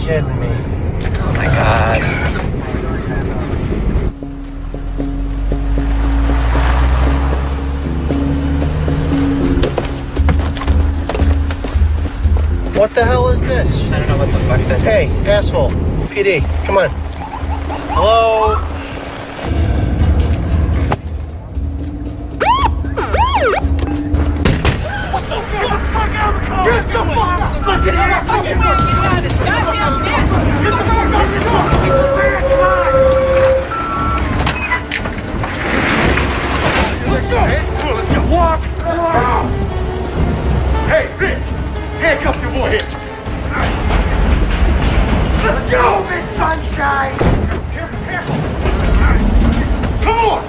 kidding me. Oh my God. What the hell is this? I don't know what the fuck this is. Hey, asshole. PD, come on. Hello? Get the fuck out of the car! Get out of this goddamn tent! Get the fuck out of the car! It's a bad time! Let's go! Come on, let's go! Walk! Hey, Rich! Handcuff your boy here! Let's go, Big Sunshine! Careful! Come on!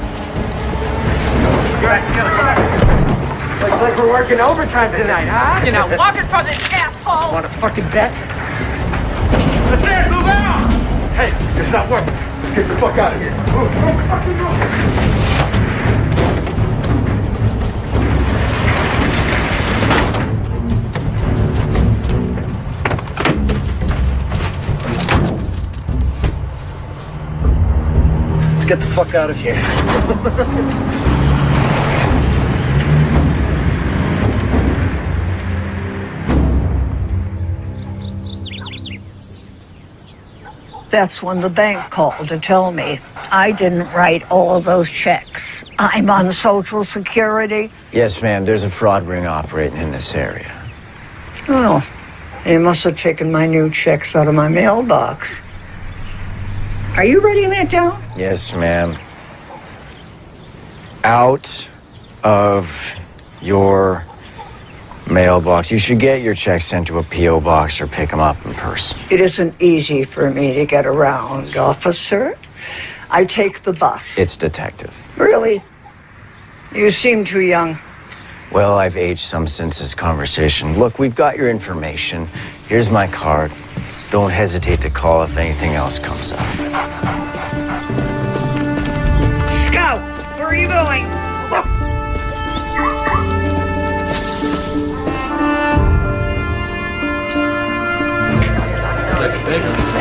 Looks like we're working overtime tonight, huh? You're not walking from this asshole! Want a fucking bet? Let's get move out! Hey, it's not working. Get the fuck out of here. Move, fucking move. Let's get the fuck out of here. That's when the bank called to tell me I didn't write all of those checks. I'm on Social Security. Yes, ma'am. There's a fraud ring operating in this area. Oh, they must have taken my new checks out of my mailbox. Are you writing that down? Yes, ma'am. Out of your mailbox. You should get your checks sent to a P.O. box or pick them up in person. It isn't easy for me to get around, officer. I take the bus. It's detective. Really? You seem too young. Well, I've aged some since this conversation. Look, we've got your information. Here's my card. Don't hesitate to call if anything else comes up. Scout, where are you going?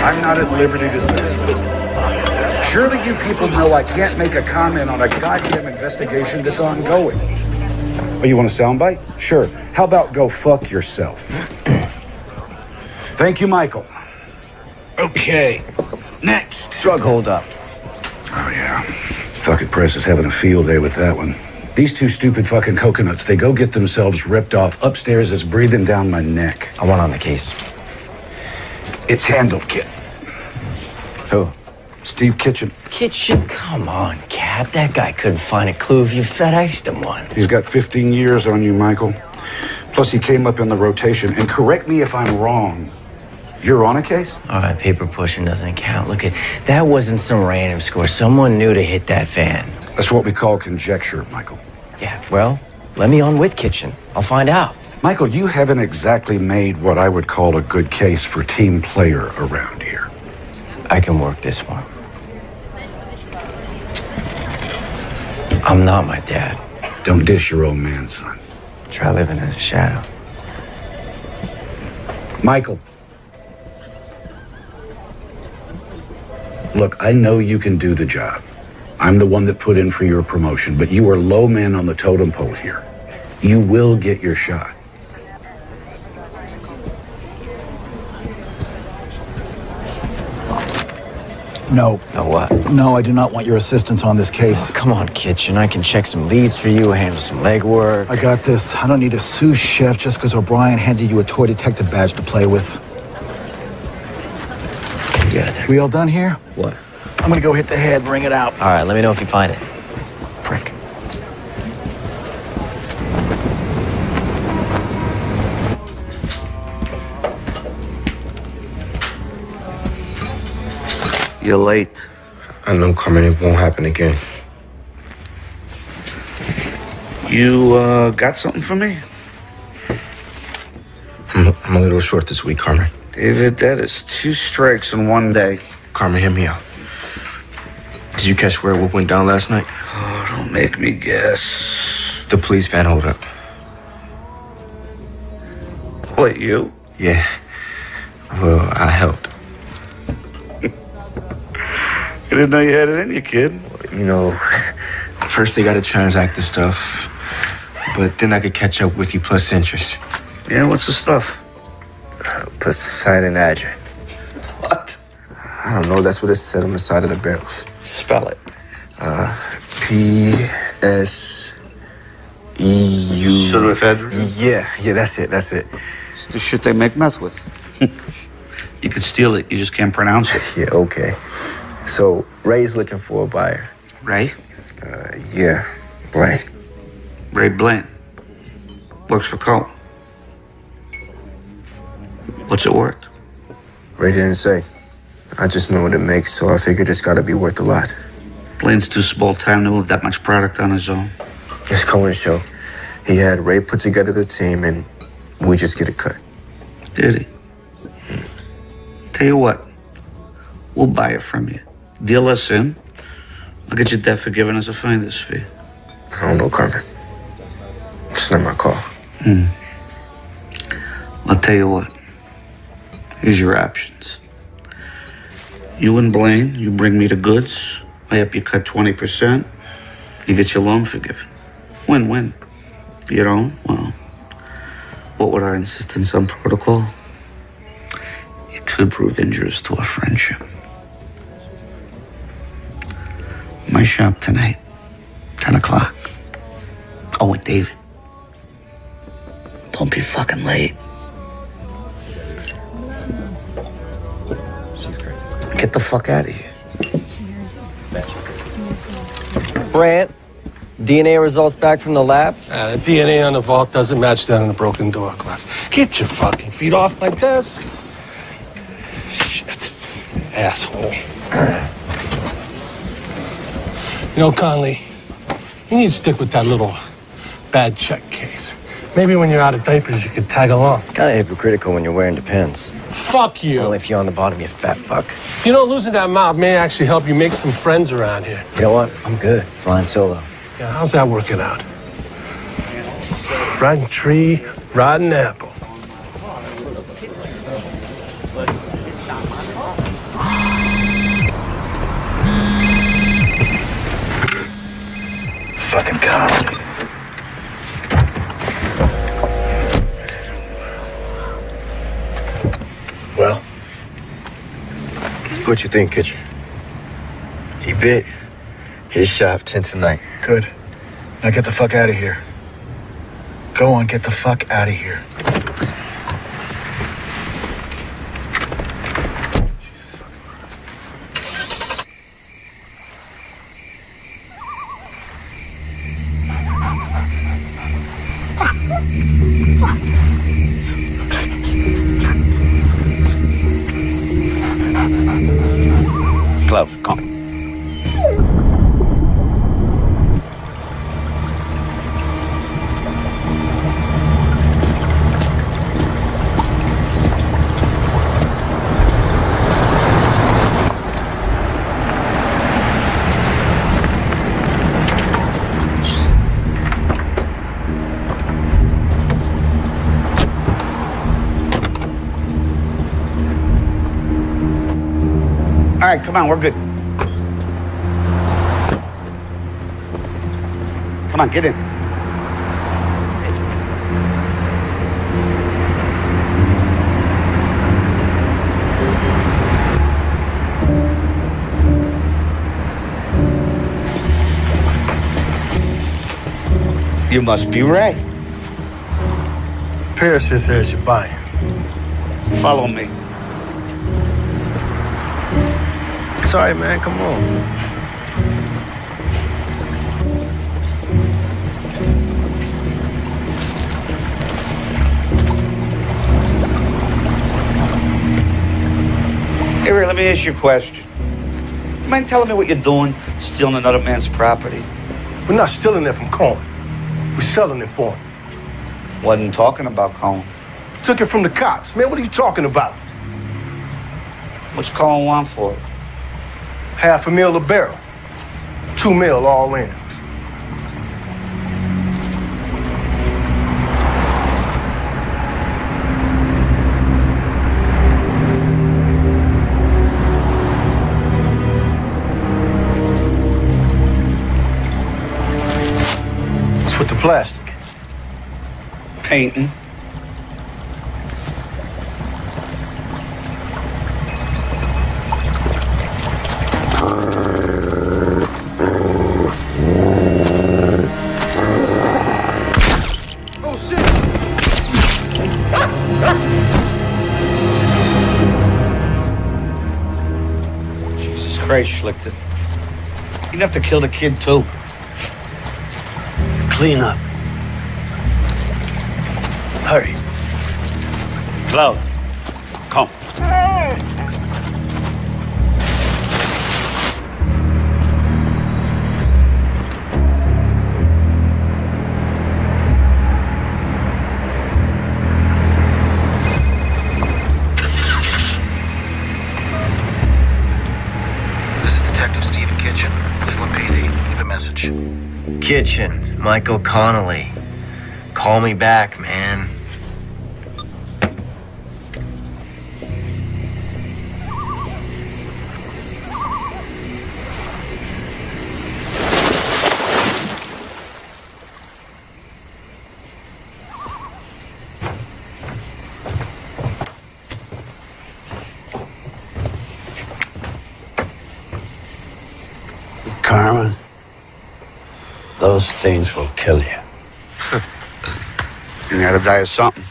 I'm not at liberty to say. Surely you people know I can't make a comment on a goddamn investigation that's ongoing. Oh, you want a soundbite? Sure. How about go fuck yourself? Thank you, Michael. Okay. Next. Drug holdup. Oh, yeah. Fucking press is having a field day with that one. These two stupid fucking coconuts, they go get themselves ripped off. Upstairs is breathing down my neck. I want on the case. It's handled, kid. Who? Steve Kitchen. Kitchen? Come on, Cap. That guy couldn't find a clue if you FedExed him one. He's got 15 years on you, Michael. Plus, he came up in the rotation. And correct me if I'm wrong, you're on a case? All right, paper pushing doesn't count. Look, that wasn't some random score. Someone knew to hit that fan. That's what we call conjecture, Michael. Yeah, well, let me on with Kitchen. I'll find out. Michael, you haven't exactly made what I would call a good case for team player around here. I can work this one. I'm not my dad. Don't dish your old man, son. Try living in the shadow. Michael. Look, I know you can do the job. I'm the one that put in for your promotion, but you are low man on the totem pole here. You will get your shot. No. No what? No, I do not want your assistance on this case. Oh, come on, Kitchen. I can check some leads for you, handle some legwork. I got this. I don't need a sous chef just because O'Brien handed you a toy detective badge to play with. Good. We all done here? What? I'm gonna go hit the head, bring it out. All right, let me know if you find it. Prick. You're late. I know, Carmen, it won't happen again. You, got something for me? I'm a little short this week, Carmen. David, that is 2 strikes in one day. Carmen, hear me out. Did you catch where what went down last night? Oh, don't make me guess. The police van hold up. What, you? Yeah. Well, I helped. You didn't know you had it in you, kid. You know, first they gotta transact the stuff, but then I could catch up with you plus interest. Yeah, what's the stuff? Poseidon Adrian. What? I don't know, that's what it said on the side of the barrels. Spell it. P-S-E-U... Pseudoephedrine? Yeah, that's it. It's the shit they make meth with. You could steal it, you just can't pronounce it. Yeah, okay. So, Ray's looking for a buyer. Ray? Yeah, Blaine. Ray Blaine. Works for Cole. What's it worth? Ray didn't say. I just know what it makes, so I figured it's gotta be worth a lot. Blaine's too small time to move that much product on his own. It's Cohen's show. He had Ray put together the team, and we just get a cut. Did he? Tell you what, we'll buy it from you. Deal us in. I'll get you debt for giving us a finder's fee. I don't know, Carmen. It's not my call. I'll tell you what. Here's your options. You and Blaine, you bring me the goods. I help you cut 20%. You get your loan forgiven. Win-win. You don't? Well, what with our insistence on protocol? It could prove injurious to our friendship. My shop tonight, 10 o'clock. Oh, and David, don't be fucking late. Get the fuck out of here. Brant, DNA results back from the lab? The DNA on the vault doesn't match that on the broken door glass. Get your fucking feet off my desk. Shit. Asshole. You know, Conley, you need to stick with that little bad check case. Maybe when you're out of diapers, you could tag along. Kind of hypocritical when you're wearing Depends. Fuck you. Only if you're on the bottom, you fat fuck. You know, losing that mouth may actually help you make some friends around here. You know what? I'm good. Flying solo. Yeah, how's that working out? Rotten tree, rotten apple. Fucking Conley. Well, what you think, Kitchen? He bit. His shop 10 tonight. Good. Now get the fuck out of here. Go on, get the fuck out of here. Close, come. All right, come on, we're good. Come on, get in. You must be Ray. Paris is as you're buying. Follow me. Sorry, man. Come on. Hey, Ray, let me ask you a question. You mind telling me what you're doing, stealing another man's property? We're not stealing it from Cohen. We're selling it for him. Wasn't talking about Cohen. Took it from the cops. Man, what are you talking about? What's Cohen want for it? $500,000 a barrel. $2 million all in. With the plastic? Painting. Jesus Christ, Schlichter. You'd have to kill the kid, too. Clean up. Hurry. Cloud, come. This is Detective Stephen Kitchen, Cleveland PD. Leave a message. Kitchen, Michael Connolly. Call me back, man. Carmen, those things will kill you. You gotta die of something.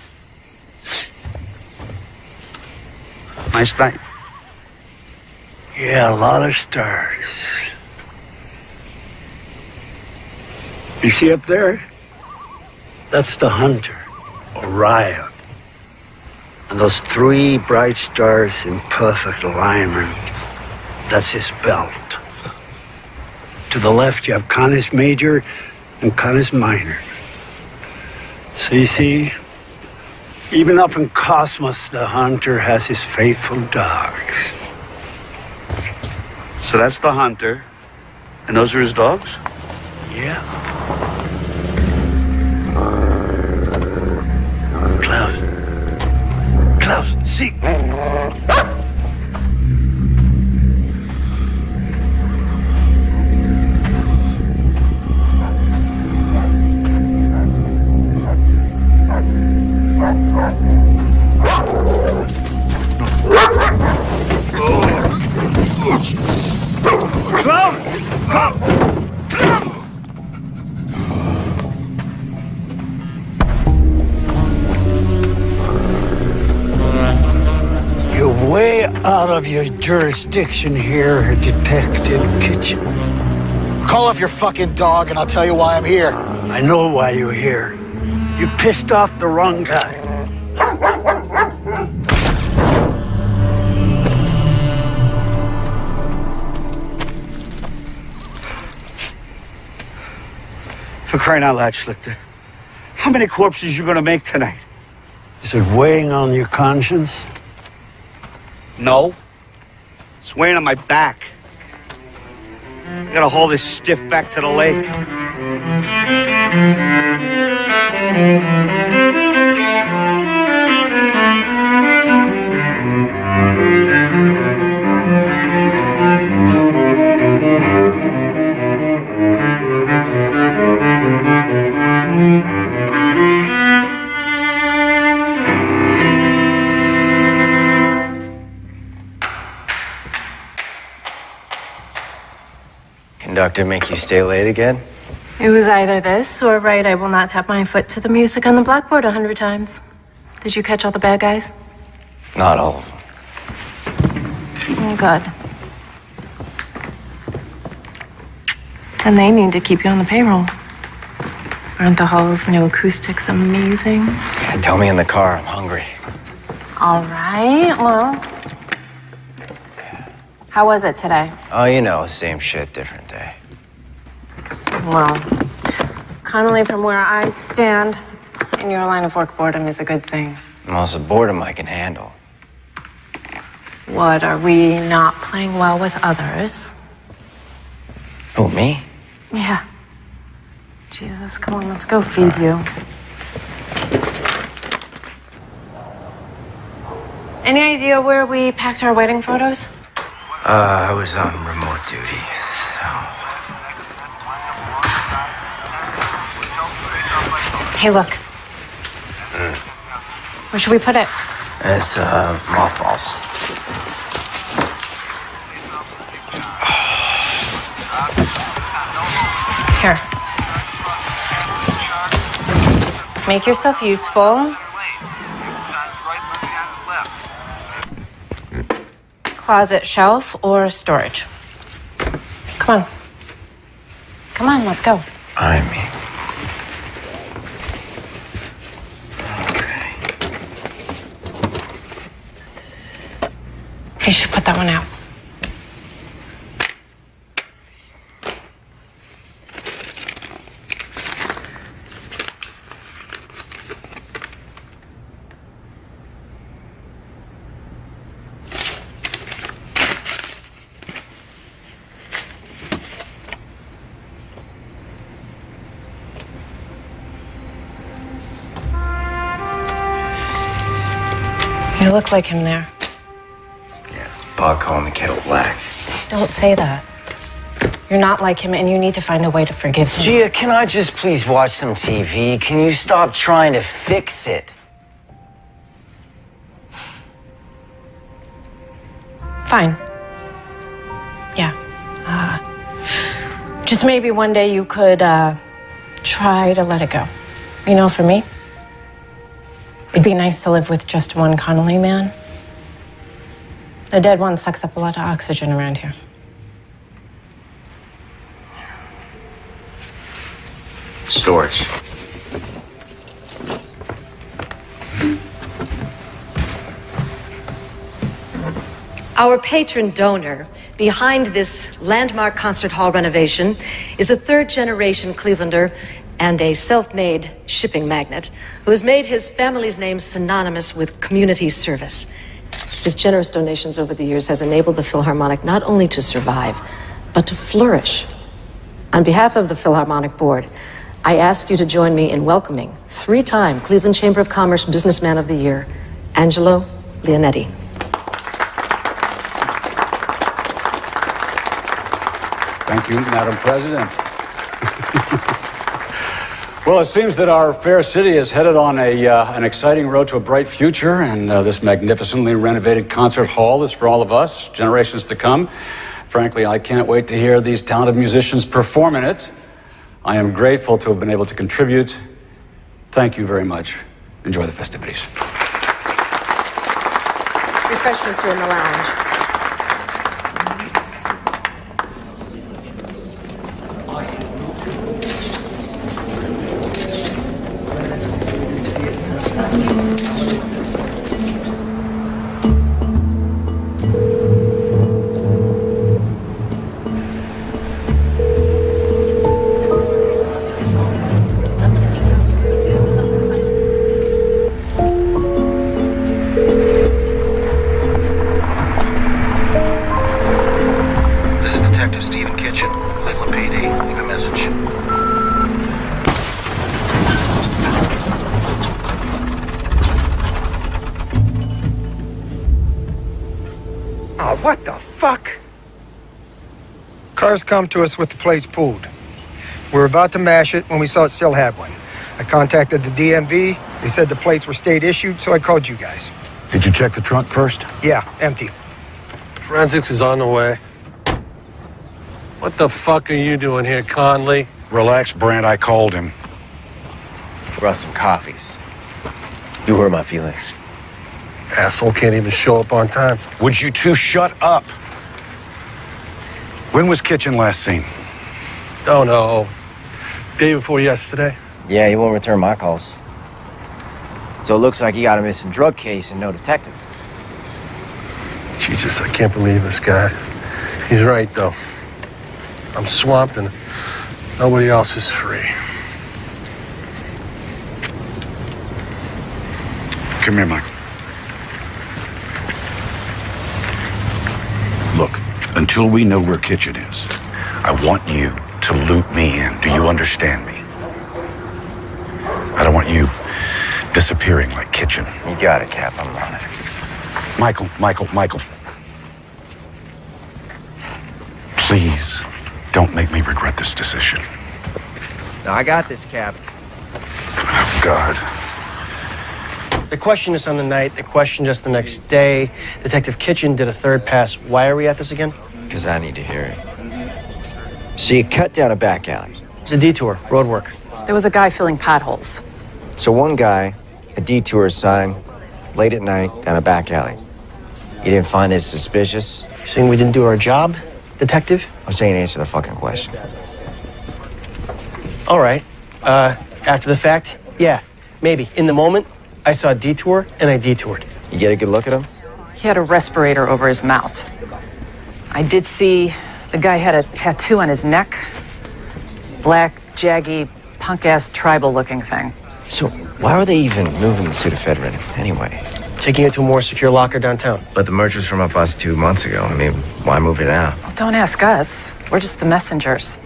Nice night. Yeah, a lot of stars. You see up there? That's the hunter, Orion. And those three bright stars in perfect alignment, that's his belt. To the left, you have Canis Major and Canis Minor. So you see, even up in Cosmos, the hunter has his faithful dogs. So that's the hunter, and those are his dogs? Yeah. Klaus, see. You're way out of your jurisdiction here, Detective Kitchen. Call off your fucking dog and I'll tell you why I'm here. I know why you're here. You pissed off the wrong guy. For crying out loud, Schlichter. How many corpses you gonna make tonight? Is it weighing on your conscience? No. It's weighing on my back. I gotta haul this stiff back to the lake. Conductor make you stay late again? It was either this or right, I will not tap my foot to the music on the blackboard 100 times. Did you catch all the bad guys? Not all of them. Oh, good. And they need to keep you on the payroll. Aren't the hall's new acoustics amazing? Yeah, tell me in the car. I'm hungry. All right, well. How was it today? Oh, you know, same shit, different day. Well, Connolly, from where I stand, in your line of work, boredom is a good thing. Most of boredom I can handle. What, are we not playing well with others? Who, me? Yeah. Jesus, come on, let's go feed you. Any idea where we packed our wedding photos? I was on remote duty, so... Hey, look. Where should we put it? It's mothballs. Here. Make yourself useful. Closet, shelf, or storage. Come on. Come on, let's go. I mean... You should put that one out. You look like him there. Bob calling the kettle black. Don't say that. You're not like him, and you need to find a way to forgive him. Gia, can I just please watch some TV? Can you stop trying to fix it? Fine. Yeah. Just maybe one day you could try to let it go. You know, for me, it'd be nice to live with just one Connolly man. The dead one sucks up a lot of oxygen around here. Storage. Our patron donor behind this landmark concert hall renovation is a third-generation Clevelander and a self-made shipping magnate who has made his family's name synonymous with community service. His generous donations over the years has enabled the Philharmonic not only to survive, but to flourish. On behalf of the Philharmonic Board, I ask you to join me in welcoming three-time Cleveland Chamber of Commerce Businessman of the Year, Angelo Leonetti. Thank you, Madam President. Well, it seems that our fair city is headed on an exciting road to a bright future, and this magnificently renovated concert hall is for all of us, generations to come. Frankly, I can't wait to hear these talented musicians perform in it. I am grateful to have been able to contribute. Thank you very much. Enjoy the festivities. Refreshments are in the lounge. What the fuck? Cars come to us with the plates pulled. We were about to mash it when we saw it still had one. I contacted the DMV. They said the plates were state issued, so I called you guys. Did you check the trunk first? Yeah, empty. Forensics is on the way. What the fuck are you doing here, Conley? Relax, Brent. I called him. Brought some coffees. You hurt my feelings. Asshole can't even show up on time. Would you two shut up? When was Kitchen last seen? Don't know. Day before yesterday. Yeah, he won't return my calls. So it looks like he got a missing drug case and no detective. Jesus, I can't believe this guy. He's right, though. I'm swamped and nobody else is free. Come here, Mike. Look, until we know where Kitchen is, I want you to loop me in. Do you understand me? I don't want you disappearing like Kitchen. You got it, Cap. I'm on it. Michael. Please, don't make me regret this decision. No, I got this, Cap. I've God. They questioned us on the night. They questioned us the next day. Detective Kitchen did a third pass. Why are we at this again? Because I need to hear it. So you cut down a back alley. It's a detour, road work. There was a guy filling potholes. So one guy, a detour sign, late at night, down a back alley. You didn't find it suspicious? You saying we didn't do our job, detective? I'm saying answer the fucking question. All right. After the fact, yeah, maybe. In the moment, I saw a detour, and I detoured. You get a good look at him? He had a respirator over his mouth. I did see the guy had a tattoo on his neck. Black, jaggy, punk-ass tribal-looking thing. So why were they even moving the pseudoephedrine anyway? Taking it to a more secure locker downtown. But the merch was from a bus 2 months ago. I mean, why move it now? Well, don't ask us. We're just the messengers.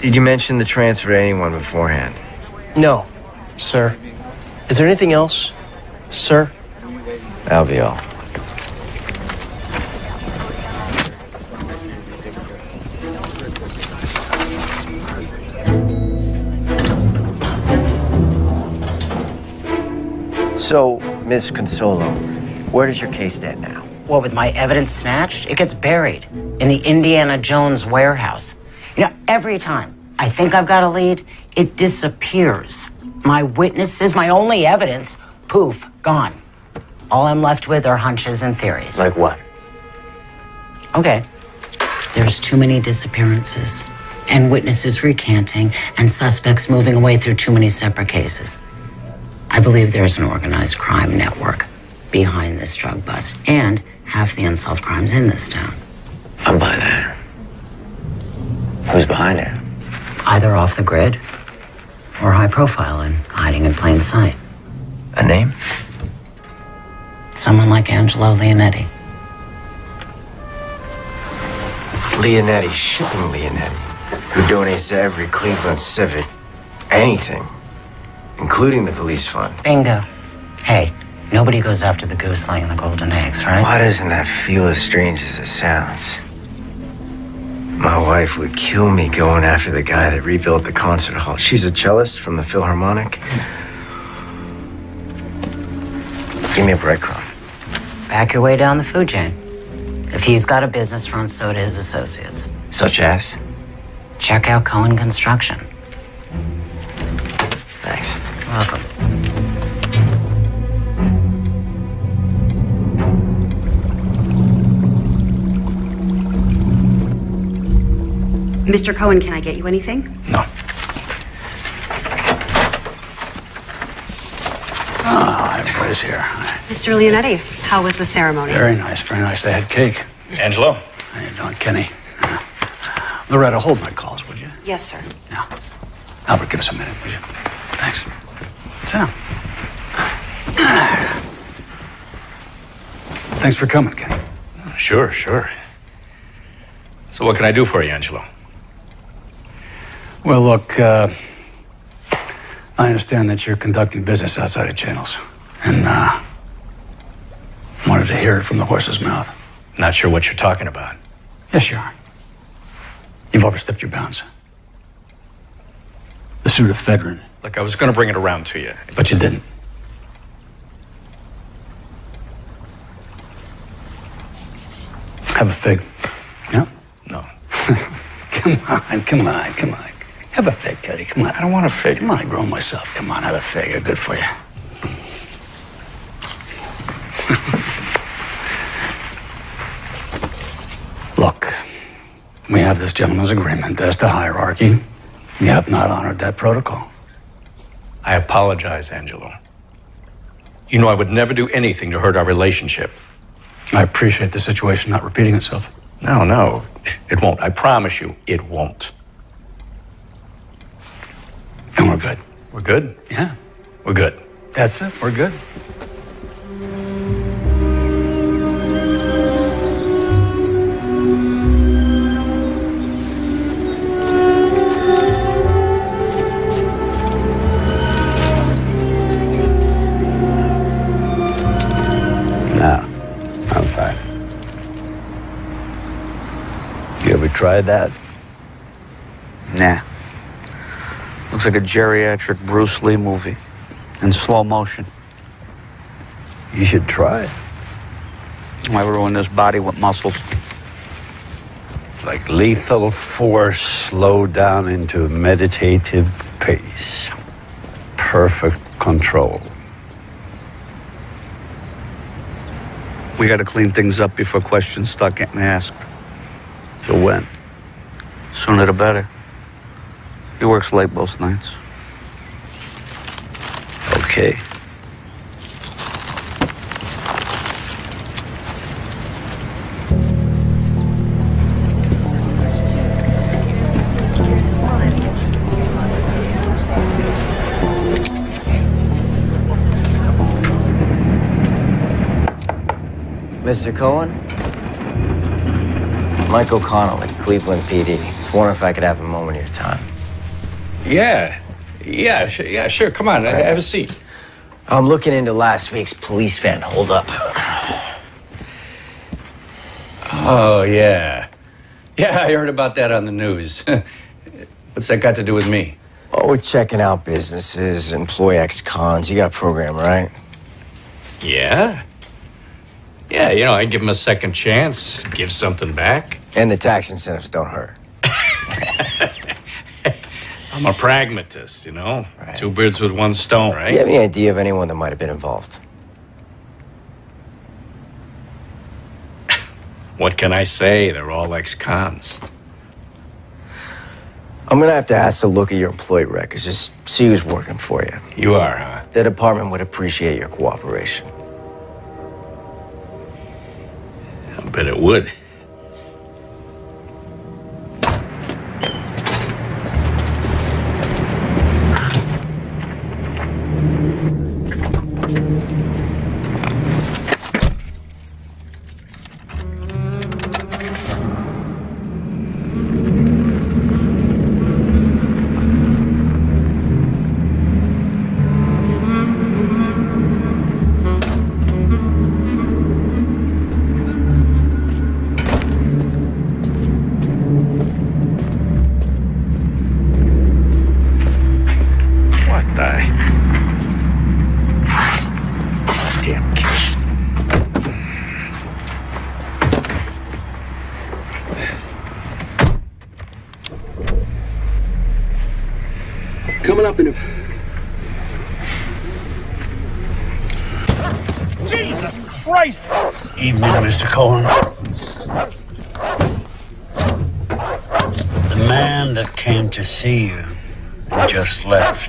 Did you mention the transfer to anyone beforehand? No, sir. Is there anything else, sir? That'll be all. So, Miss Consolo, where does your case stand now? Well, with my evidence snatched, it gets buried in the Indiana Jones warehouse. You know, every time I think I've got a lead, it disappears. My witnesses, my only evidence, poof, gone. All I'm left with are hunches and theories. Like what? Okay. There's too many disappearances, and witnesses recanting, and suspects moving away through too many separate cases. I believe there's an organized crime network behind this drug bust, and half the unsolved crimes in this town. I'm by that. Who's behind it? Either off the grid or high profile and hiding in plain sight. A name? Someone like Angelo Leonetti. Leonetti, shipping Leonetti, who donates to every Cleveland Civic anything, including the police fund. Bingo. Hey, nobody goes after the goose laying the golden eggs, right? Why doesn't that feel as strange as it sounds? My wife would kill me going after the guy that rebuilt the concert hall. She's a cellist from the Philharmonic. Give me a breadcrumb. Back your way down the food chain. If he's got a business front, so do his associates. Such as? Check out Cohen Construction. Thanks. Welcome. Mr. Cohen, can I get you anything? No. Ah, everybody's here. Mr. Leonetti, how was the ceremony? Very nice, very nice. They had cake. Angelo. How you doing, Kenny? Loretta, hold my calls, would you? Yes, sir. Yeah. Albert, give us a minute, will you? Thanks. Sit down. Thanks for coming, Kenny. Sure, sure. So what can I do for you, Angelo? Well, look, I understand that you're conducting business outside of channels, and wanted to hear it from the horse's mouth. Not sure what you're talking about. Yes, you are. You've overstepped your bounds. The pseudoephedrine. Look, I was going to bring it around to you. But you didn't. Have a fig. Yeah? No. Come on. Have a fig, Teddy. Come on. I don't want a fig. Come on, I grow 'em myself. Come on, have a fig. They're good for you. Look, we have this gentleman's agreement as to hierarchy. You have not honored that protocol. I apologize, Angelo. You know I would never do anything to hurt our relationship. I appreciate the situation not repeating itself. No, it won't. I promise you, it won't. And we're good. We're good? Yeah. We're good. That's it. We're good. No, I'm fine. You ever tried that? Nah. Looks like a geriatric Bruce Lee movie. In slow motion. You should try it. Why ruin this body with muscles? Like lethal force slowed down into meditative pace. Perfect control. We gotta clean things up before questions start getting asked. So when? Sooner the better. He works late most nights. Okay. Mr. Cohen? Michael Connolly, Cleveland PD. Just wondering if I could have a moment of your time. Yeah, sure. Come on, have a seat. I'm looking into last week's police van holdup. Oh, yeah. Yeah, I heard about that on the news. What's that got to do with me? Oh, we're checking out businesses, employ ex-cons. You got a program, right? Yeah? Yeah, you know, I'd give them a second chance, give something back. And the tax incentives don't hurt. I'm a pragmatist, you know? Right. 2 birds with 1 stone, right? You have any idea of anyone that might have been involved? What can I say? They're all ex-cons. I'm gonna have to ask to look at your employee records, just see who's working for you. You are, huh? The department would appreciate your cooperation. I bet it would. Coming up in a... Jesus Christ! Evening, Mr. Cohen. The man that came to see you and just left,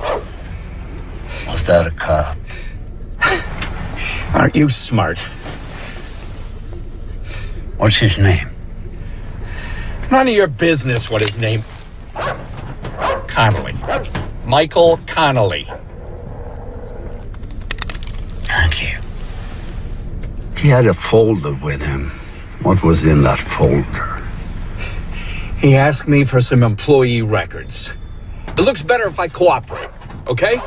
was that a cop? Aren't you smart? What's his name? None of your business what his name... Connolly. Michael Connolly. Thank you. He had a folder with him. What was in that folder? He asked me for some employee records. It looks better if I cooperate, okay?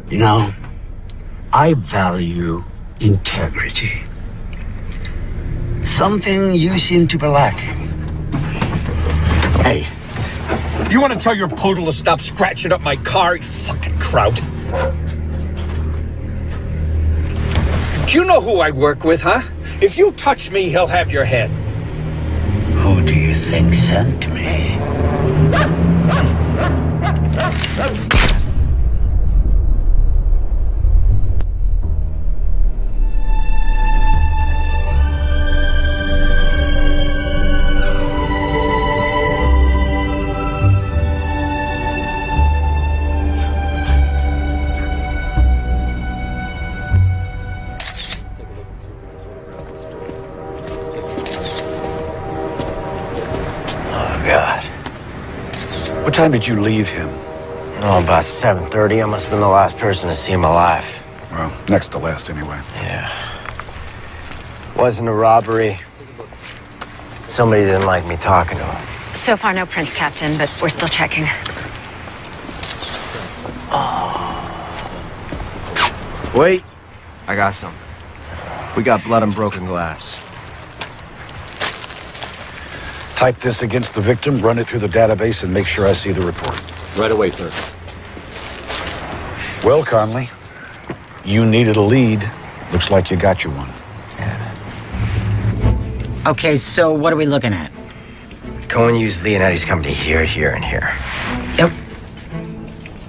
You know, I value integrity. Something you seem to be lacking. Hey, you want to tell your poodle to stop scratching up my car, you fucking kraut? Do you know who I work with, huh? If you touch me, he'll have your head. Who do you think sent me? What time did you leave him? Oh, about 7:30. I must have been the last person to see him alive. Well, next to last anyway. Yeah. Wasn't a robbery. Somebody didn't like me talking to him. So far, no prints, Captain, but we're still checking. Wait. I got something. We got blood and broken glass. Type this against the victim, run it through the database, and make sure I see the report. Right away, sir. Well, Conley, you needed a lead. Looks like you got you one. Okay, so what are we looking at? Cohen used Leonetti's company here, here, and here. Yep.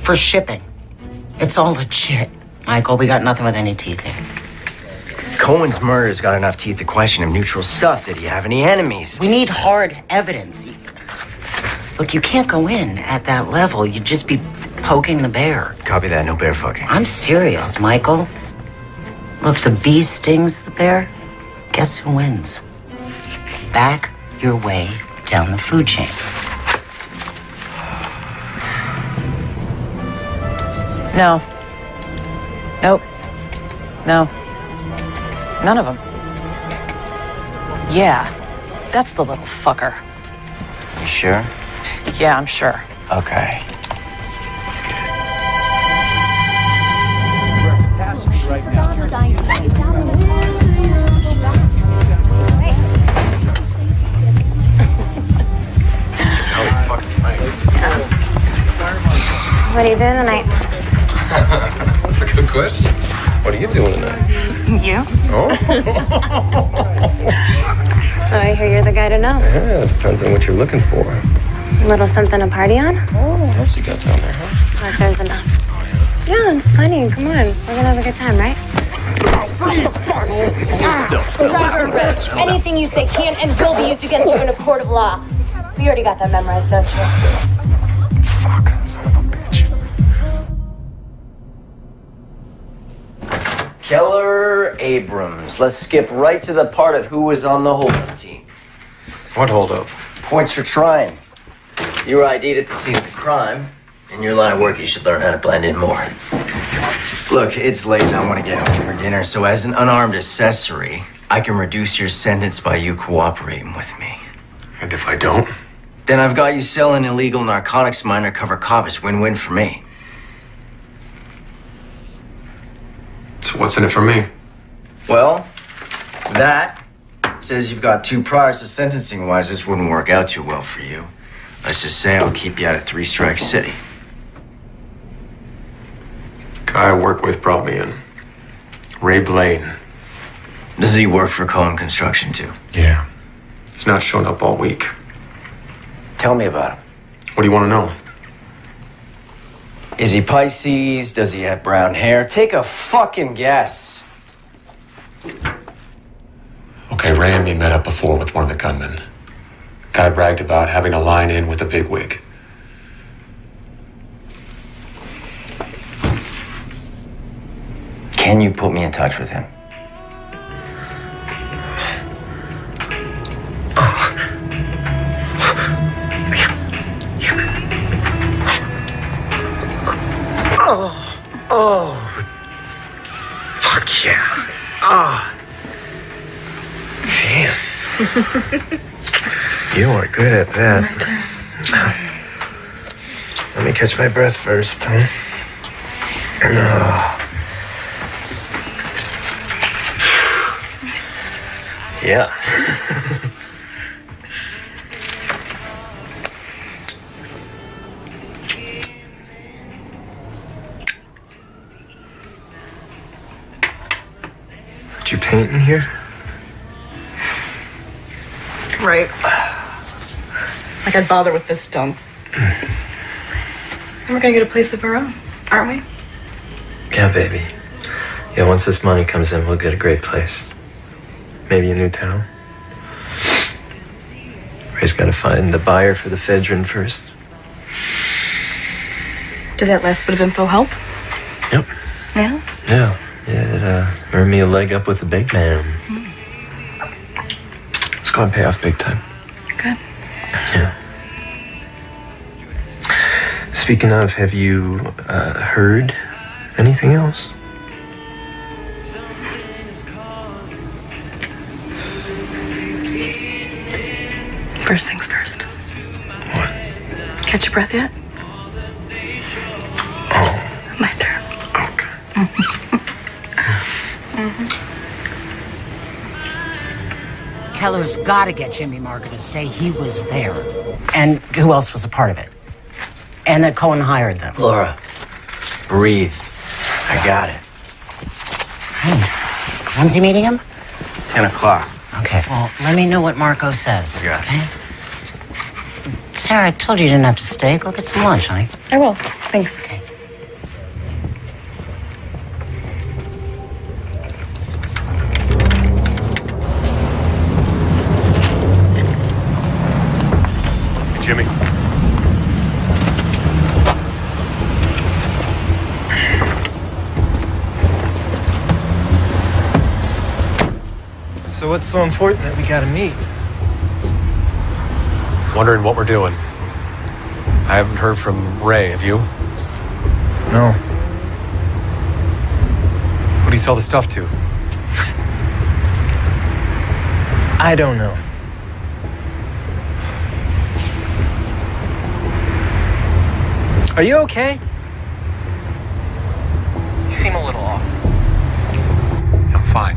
For shipping. It's all legit. Michael, we got nothing with any teeth here. Cohen's murder's got enough teeth to question him. Neutral stuff. Did he have any enemies? We need hard evidence. Look, you can't go in at that level. You'd just be poking the bear. Copy that. No bear fucking. I'm serious, Michael. Look, the bee stings the bear. Guess who wins? Back your way down the food chain. No. Nope. No. None of them. Yeah, that's the little fucker. You sure? Yeah, I'm sure. Okay. What are you doing tonight? That's a good question. What are you doing tonight? You? Oh. So I hear you're the guy to know. Yeah, it depends on what you're looking for. A little something to party on? Oh, what else you got down there, huh? Like there's enough. Yeah, there's plenty. Come on. We're gonna have a good time, right? Under arrest. Anything you say can and will be used against you in a court of law. You already got that memorized, don't you? Fuck, son of a bitch. Keller Abrams. Let's skip right to the part of who was on the hold-up team. What hold-up? Points for trying. You were ID'd at the scene of the crime. In your line of work, you should learn how to blend in more. Look, it's late and I want to get home for dinner, so as an unarmed accessory, I can reduce your sentence by you cooperating with me. And if I don't? Then I've got you selling illegal narcotics to my undercover cop. It's win-win for me. So what's in it for me? Well, that says you've got 2 priors, so sentencing-wise, this wouldn't work out too well for you. Let's just say I'll keep you out of 3 Strike City. Guy I work with brought me in. Ray Blaine. Does he work for Cohen Construction, too? Yeah. He's not showing up all week. Tell me about him. What do you want to know? Is he Pisces? Does he have brown hair? Take a fucking guess. Okay, Ray and me met up before with one of the gunmen. Guy bragged about having a line in with a bigwig. Can you put me in touch with him? Oh, fuck yeah. Oh. Damn. You are good at that. Let me catch my breath first, huh? Yeah. Did you paint in here? Right. Like I'd bother with this dump. And we're gonna get a place of our own, aren't we? Yeah, baby. Yeah, once this money comes in, we'll get a great place. Maybe a new town. Ray's got to find the buyer for the Fedrin first. Did that last bit of info help? Yep. Yeah? Yeah. Yeah, it earned me a leg up with the big man. It's going to pay off big time. Good. Yeah. Speaking of, have you heard anything else? First things first. What? Catch your breath yet? Oh. My turn. Keller's got to get Jimmy Marker to say he was there. And who else was a part of it? And that Cohen hired them. Laura, breathe. I got it. Hey, when's he meeting him? 10 o'clock. Okay, well, let me know what Marco says, Yeah. okay? Sarah, I told you didn't have to stay. Go get some lunch, honey. I will. Thanks. Okay. Jimmy. So what's so important that we gotta meet? Wondering what we're doing. I haven't heard from Ray, have you? No. Who do you sell the stuff to? I don't know. Are you okay? You seem a little off. I'm fine.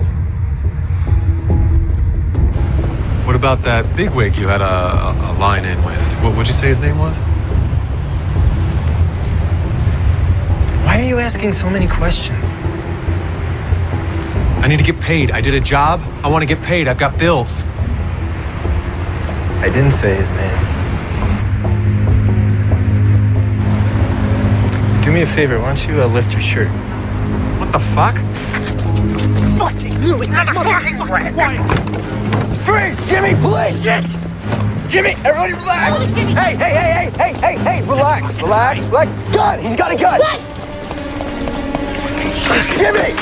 What about that bigwig you had a line in with? What'd you say his name was? Why are you asking so many questions? I need to get paid. I did a job. I want to get paid. I've got bills. I didn't say his name. Do me a favor, why don't you lift your shirt? What the fuck? Fucking knew it! Freeze! Jimmy, please! Shit! Jimmy, everybody relax! Hold it, Jimmy! Hey, relax, relax. Gun! He's got a gun! Gun! Jimmy!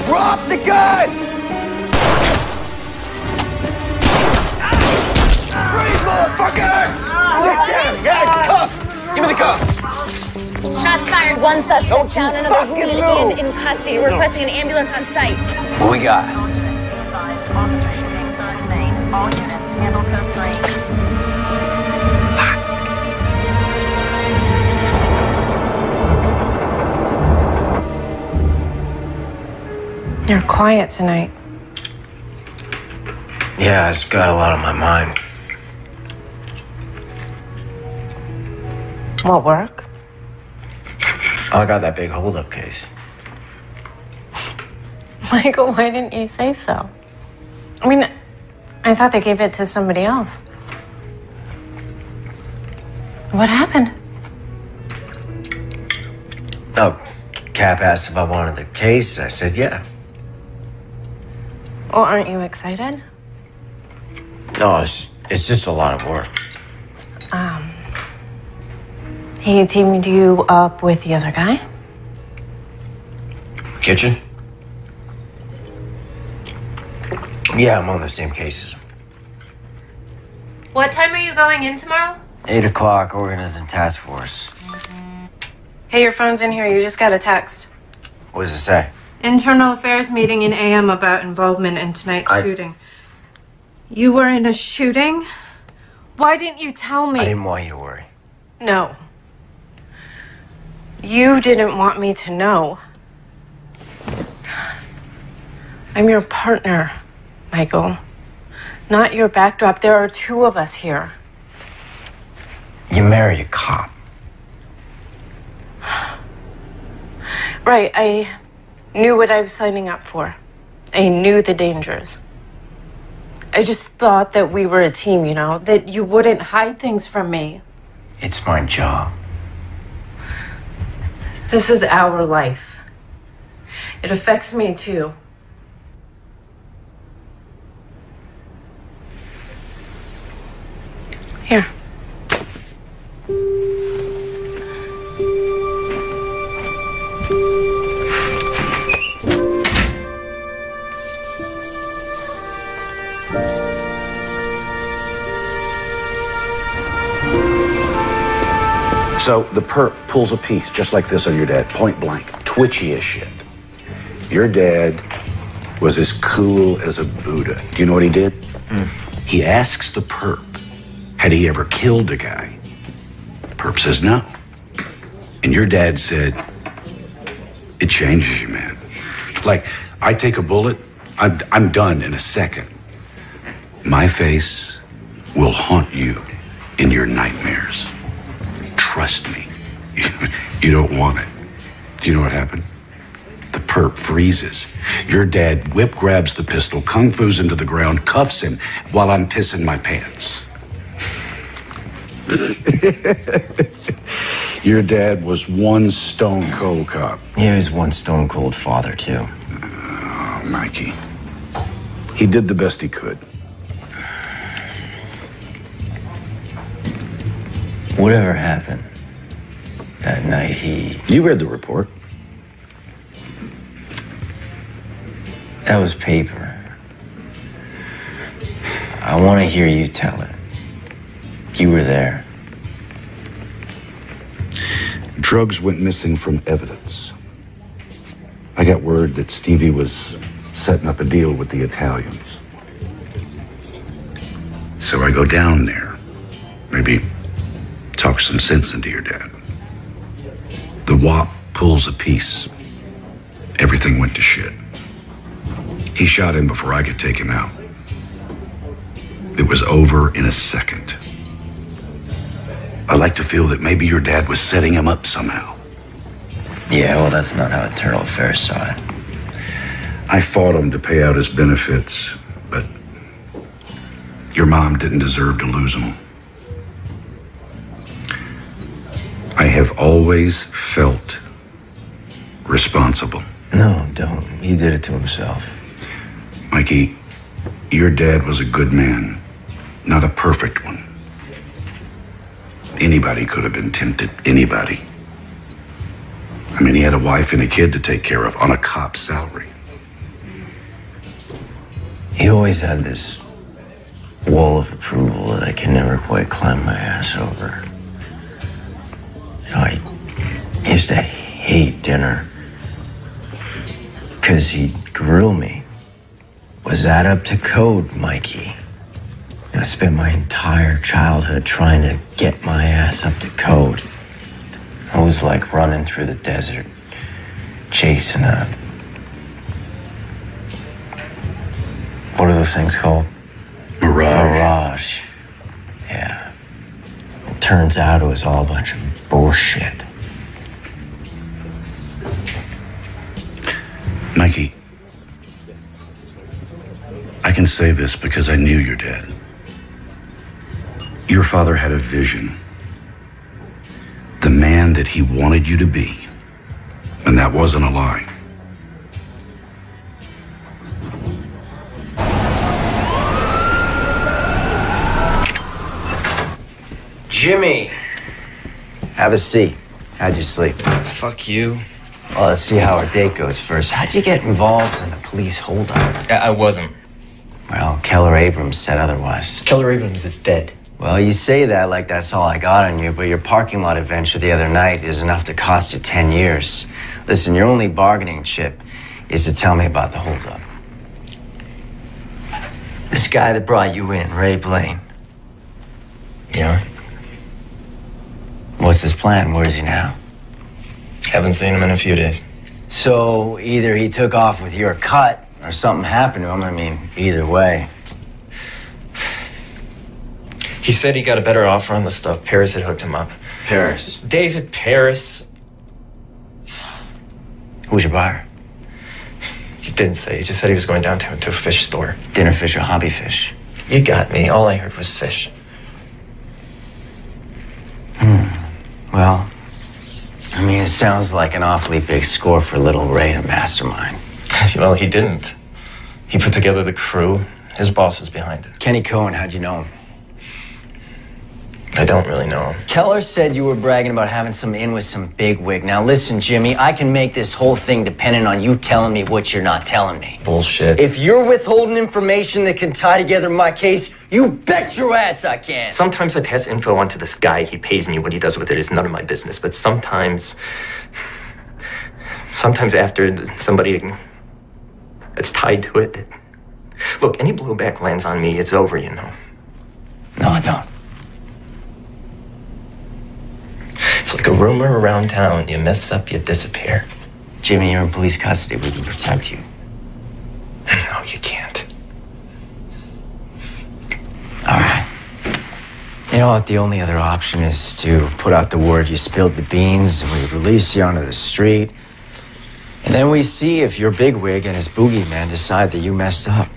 Drop the gun! Freeze, motherfucker! Yeah, cuffs! Give me the cuffs! Shots fired. One suspect Don't you down, another fucking wounded move. and in custody. Requesting an ambulance on site. What we got? You're quiet tonight. Yeah, I just got a lot on my mind. What, work? I got that big holdup case. Michael, why didn't you say so? I mean, I thought they gave it to somebody else. What happened? Oh, Cap asked if I wanted the case. I said yeah. Well, aren't you excited? No, it's just a lot of work. He teamed you up with the other guy? Kitchen? Yeah, I'm on the same cases. What time are you going in tomorrow? 8 o'clock, organizing task force. Hey, your phone's in here. You just got a text. What does it say? Internal affairs meeting in AM about involvement in tonight's shooting. You were in a shooting? Why didn't you tell me? I didn't want you to worry. No. You didn't want me to know. I'm your partner, Michael. Not your backdrop. There are two of us here. You married a cop. Right, I knew what I was signing up for. I knew the dangers. I just thought that we were a team, you know, that you wouldn't hide things from me. It's my job. This is our life. It affects me too. Here. So the perp pulls a piece just like this on your dad, point blank, twitchy as shit. Your dad was as cool as a Buddha. Do you know what he did? He asks the perp, had he ever killed a guy? The perp says no. And your dad said, it changes you, man. Like, I take a bullet, I'm done in a second. My face will haunt you in your nightmares. Trust me, you don't want it. Do you know what happened? The perp freezes. Your dad whip grabs the pistol, kung fu's into the ground, cuffs him while I'm pissing my pants. Your dad was one stone cold cop. He was one stone cold father, too. Oh, Mikey. He did the best he could. Whatever happened that night, You read the report. That was paper. I want to hear you tell it. You were there. Drugs went missing from evidence. I got word that Stevie was setting up a deal with the Italians. So I go down there. Maybe talk some sense into your dad. The WAP pulls a piece. Everything went to shit. He shot him before I could take him out. It was over in a second. I like to feel that maybe your dad was setting him up somehow. Yeah, well, that's not how Eternal Affairs saw it. I fought him to pay out his benefits, but your mom didn't deserve to lose him. I have always felt responsible. No, don't. He did it to himself. Mikey, your dad was a good man, not a perfect one. Anybody could have been tempted, anybody. I mean, he had a wife and a kid to take care of on a cop's salary. He always had this wall of approval that I can never quite climb my ass over. You know, I used to hate dinner because he'd grill me. Was that up to code, Mikey? I spent my entire childhood trying to get my ass up to code. I was like running through the desert, chasing a... What are those things called? Mirage. Yeah. It turns out it was all a bunch of bullshit. Mikey, I can say this because I knew your dad. Your father had a vision. The man that he wanted you to be. And that wasn't a lie. Jimmy! Have a seat. How'd you sleep? Fuck you. Well, let's see how our date goes first. How'd you get involved in a police holdup? I wasn't. Well, Keller Abrams said otherwise. Keller Abrams is dead. Well, you say that like that's all I got on you, but your parking lot adventure the other night is enough to cost you 10 years. Listen, your only bargaining chip is to tell me about the holdup. This guy that brought you in, Ray Blaine. Yeah? What's his plan? Where is he now? Haven't seen him in a few days. So either he took off with your cut or something happened to him. I mean, either way. He said he got a better offer on the stuff. Paris had hooked him up. Paris? David Paris. Who's your buyer? He didn't say. He just said he was going downtown to a fish store. Dinner fish or hobby fish? You got me. All I heard was fish. Well, I mean, it sounds like an awfully big score for little Ray to mastermind. Well, he didn't. He put together the crew. His boss was behind it. Kenny Cohen, how'd you know him? I don't really know him. Keller said you were bragging about having some in with some bigwig. Now listen, Jimmy, I can make this whole thing dependent on you telling me what you're not telling me. Bullshit. If you're withholding information that can tie together my case, you bet your ass I can. Sometimes I pass info on to this guy. He pays me. What he does with it is none of my business. But sometimes after somebody that's tied to it. Look, any blowback lands on me, it's over, you know. No, I don't. It's like a rumor around town. You mess up, you disappear. Jimmy, you're in police custody. We can protect you. No, you can't. All right. You know what? The only other option is to put out the word you spilled the beans and we release you onto the street. And then we see if your bigwig and his boogeyman decide that you messed up.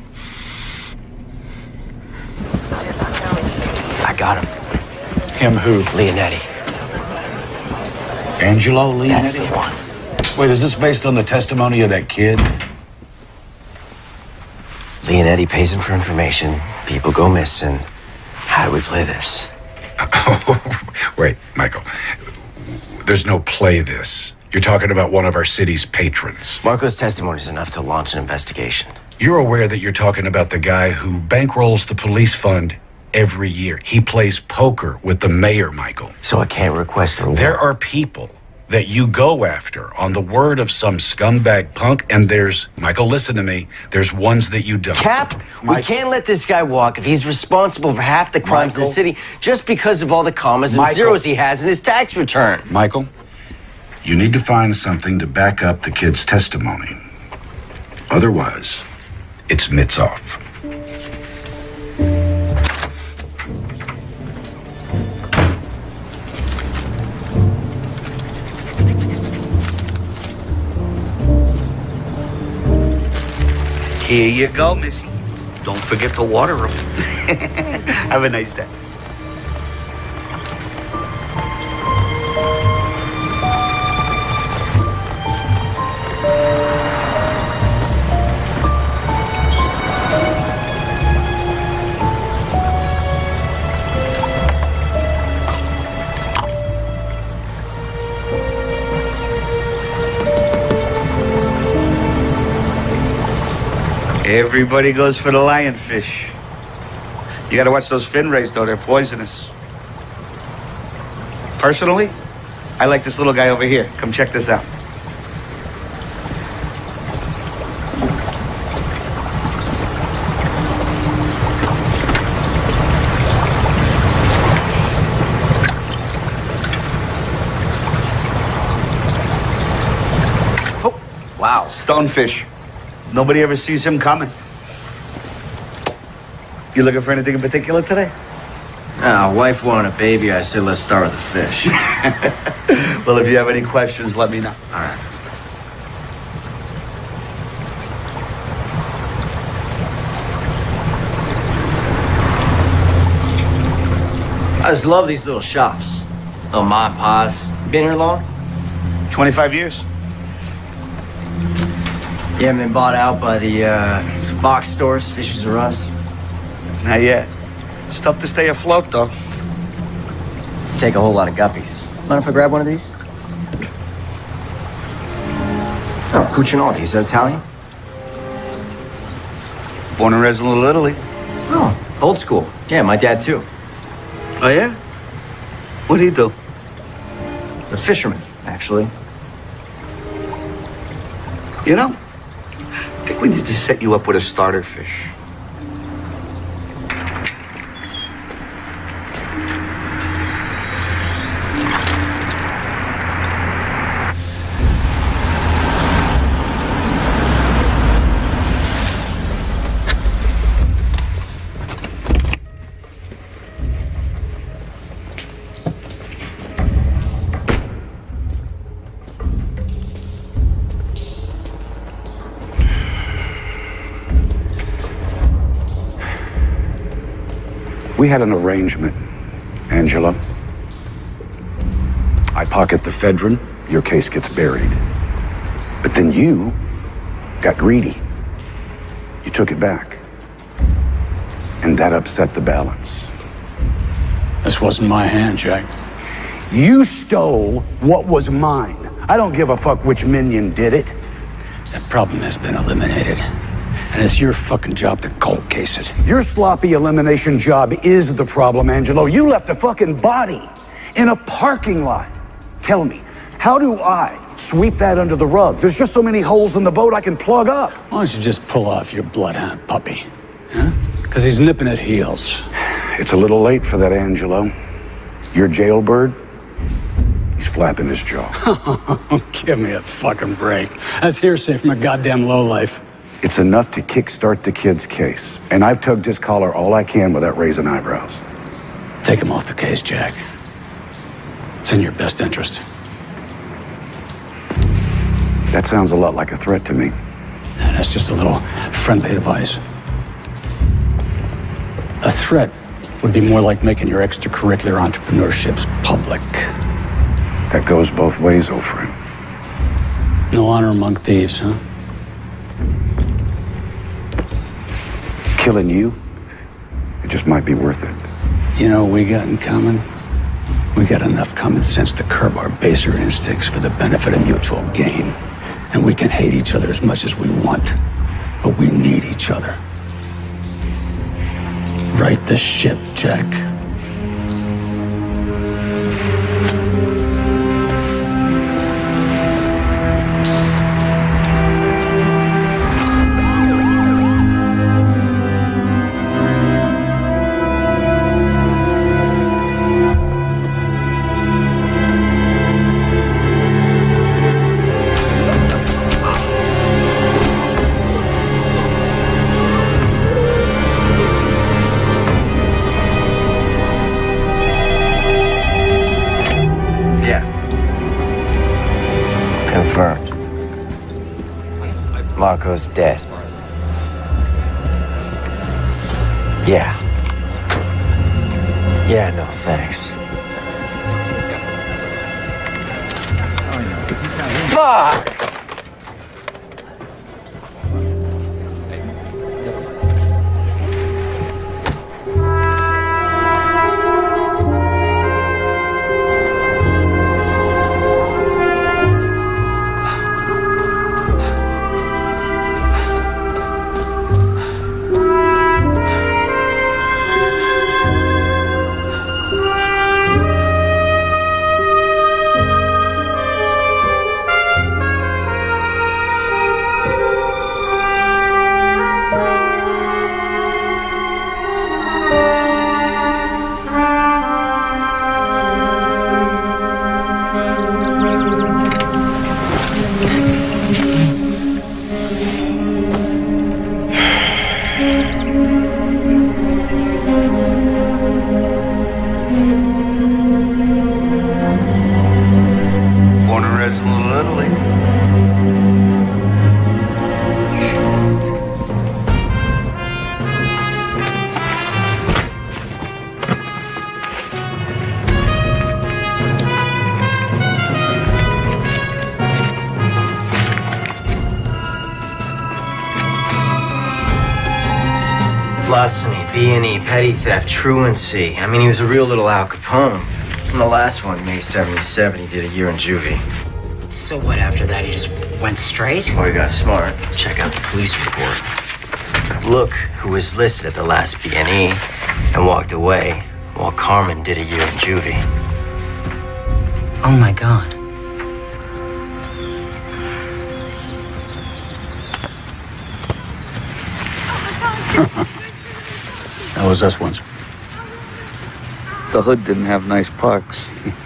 I got him. Him who? Leonetti. Angelo Leonetti? That's the one. Wait, is this based on the testimony of that kid? Leonetti pays him for information. People go missing. How do we play this? Wait, Michael. There's no play this. You're talking about one of our city's patrons. Marco's testimony is enough to launch an investigation. You're aware that you're talking about the guy who bankrolls the police fund every year. He plays poker with the mayor, Michael. So I can't request a reward. There are people that you go after on the word of some scumbag punk, and there's, Michael, listen to me, there's ones that you don't. Cap, we can't let this guy walk if he's responsible for half the crimes in the city just because of all the commas and zeros he has in his tax return. Michael, you need to find something to back up the kid's testimony. Otherwise, it's mitts off. Here you go, Missy. Don't forget to water them. Have a nice day. Everybody goes for the lionfish. You gotta watch those fin rays, though. They're poisonous. Personally, I like this little guy over here. Come check this out. Oh, wow. Stonefish. Nobody ever sees him coming. You looking for anything in particular today? Wife wanted a baby. I said, let's start with the fish. Well, if you have any questions, let me know. All right. I just love these little shops. Little mom and pops. You been here long? 25 years. You haven't been bought out by the box stores, Fishes R Us? Not yet. It's tough to stay afloat, though. Take a whole lot of guppies. Mind if I grab one of these? Oh, Cucinotti, is that Italian? Born and raised in Little Italy. Oh, old school. Yeah, my dad too. Oh, yeah? What'd he do? A fisherman, actually. You know, I think we need to set you up with a starter fish. We had an arrangement, Angela. I pocket the ephedrine, your case gets buried. But then you got greedy. You took it back. And that upset the balance. This wasn't my hand, Jack. You stole what was mine. I don't give a fuck which minion did it. That problem has been eliminated. And it's your fucking job to cold case it. Your sloppy elimination job is the problem, Angelo. You left a fucking body in a parking lot. Tell me, how do I sweep that under the rug? There's just so many holes in the boat I can plug up. Why don't you just pull off your bloodhound puppy? Huh? Because he's nipping at heels. It's a little late for that, Angelo. Your jailbird, he's flapping his jaw. Give me a fucking break. That's hearsay from a goddamn lowlife. It's enough to kickstart the kid's case. And I've tugged his collar all I can without raising eyebrows. Take him off the case, Jack. It's in your best interest. That sounds a lot like a threat to me. And that's just a little friendly advice. A threat would be more like making your extracurricular entrepreneurships public. That goes both ways, old friend. No honor among thieves, huh? Killing you, it just might be worth it. You know what we got in common? We got enough common sense to curb our baser instincts for the benefit of mutual gain. And we can hate each other as much as we want, but we need each other. Right the ship, Jack. Confirmed. Marco's dead. Yeah. Yeah, no, thanks. Fuck! Larceny, B&E, petty theft, truancy. I mean, he was a real little Al Capone. From the last one, May 77, he did a year in juvie. So what, after that he just went straight? Or he got smart. Check out the police report. Look who was listed at the last B&E and walked away while Carmen did a year in juvie. Oh my God. That was us once. The hood didn't have nice parks.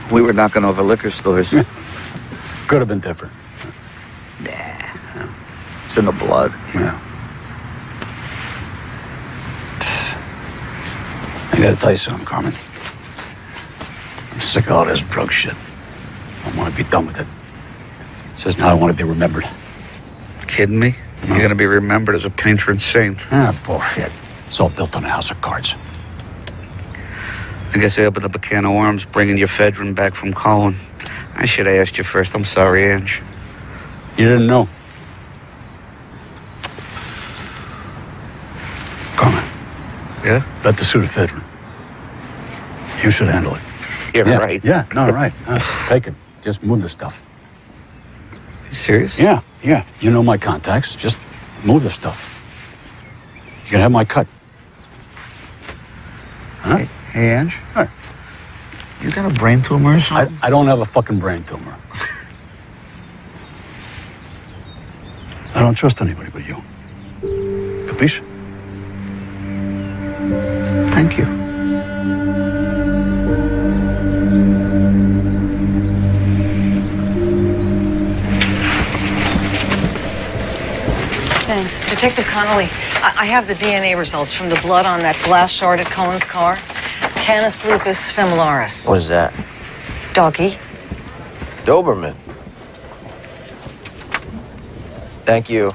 We were knocking over liquor stores. Could have been different. Nah. It's in the blood. Yeah. I gotta tell you something, Carmen. I'm sick of all this drug shit. I want to be done with it. It says now I want to be remembered. Kidding me? You're gonna be remembered as a patron saint. Ah, bullshit. It's all built on a house of cards. I guess I opened up a can of worms bringing your Fedrin back from Colin. I should have asked you first. I'm sorry, Ange. You didn't know. Carmen. Yeah? Bet the suit of Fedrin. You should handle it. You're right. Yeah, no, right. Take it. Just move the stuff. You serious? Yeah. You know my contacts. Just move the stuff. You can have my cut. Huh? Hey, Ange? Hey. You got a brain tumor or something? I don't have a fucking brain tumor. I don't trust anybody but you. Capiche? Thank you. Thanks. Detective Connolly, I have the DNA results from the blood on that glass shard at Cohen's car. Canis lupus femoralis. What is that? Doggy. Doberman. Thank you.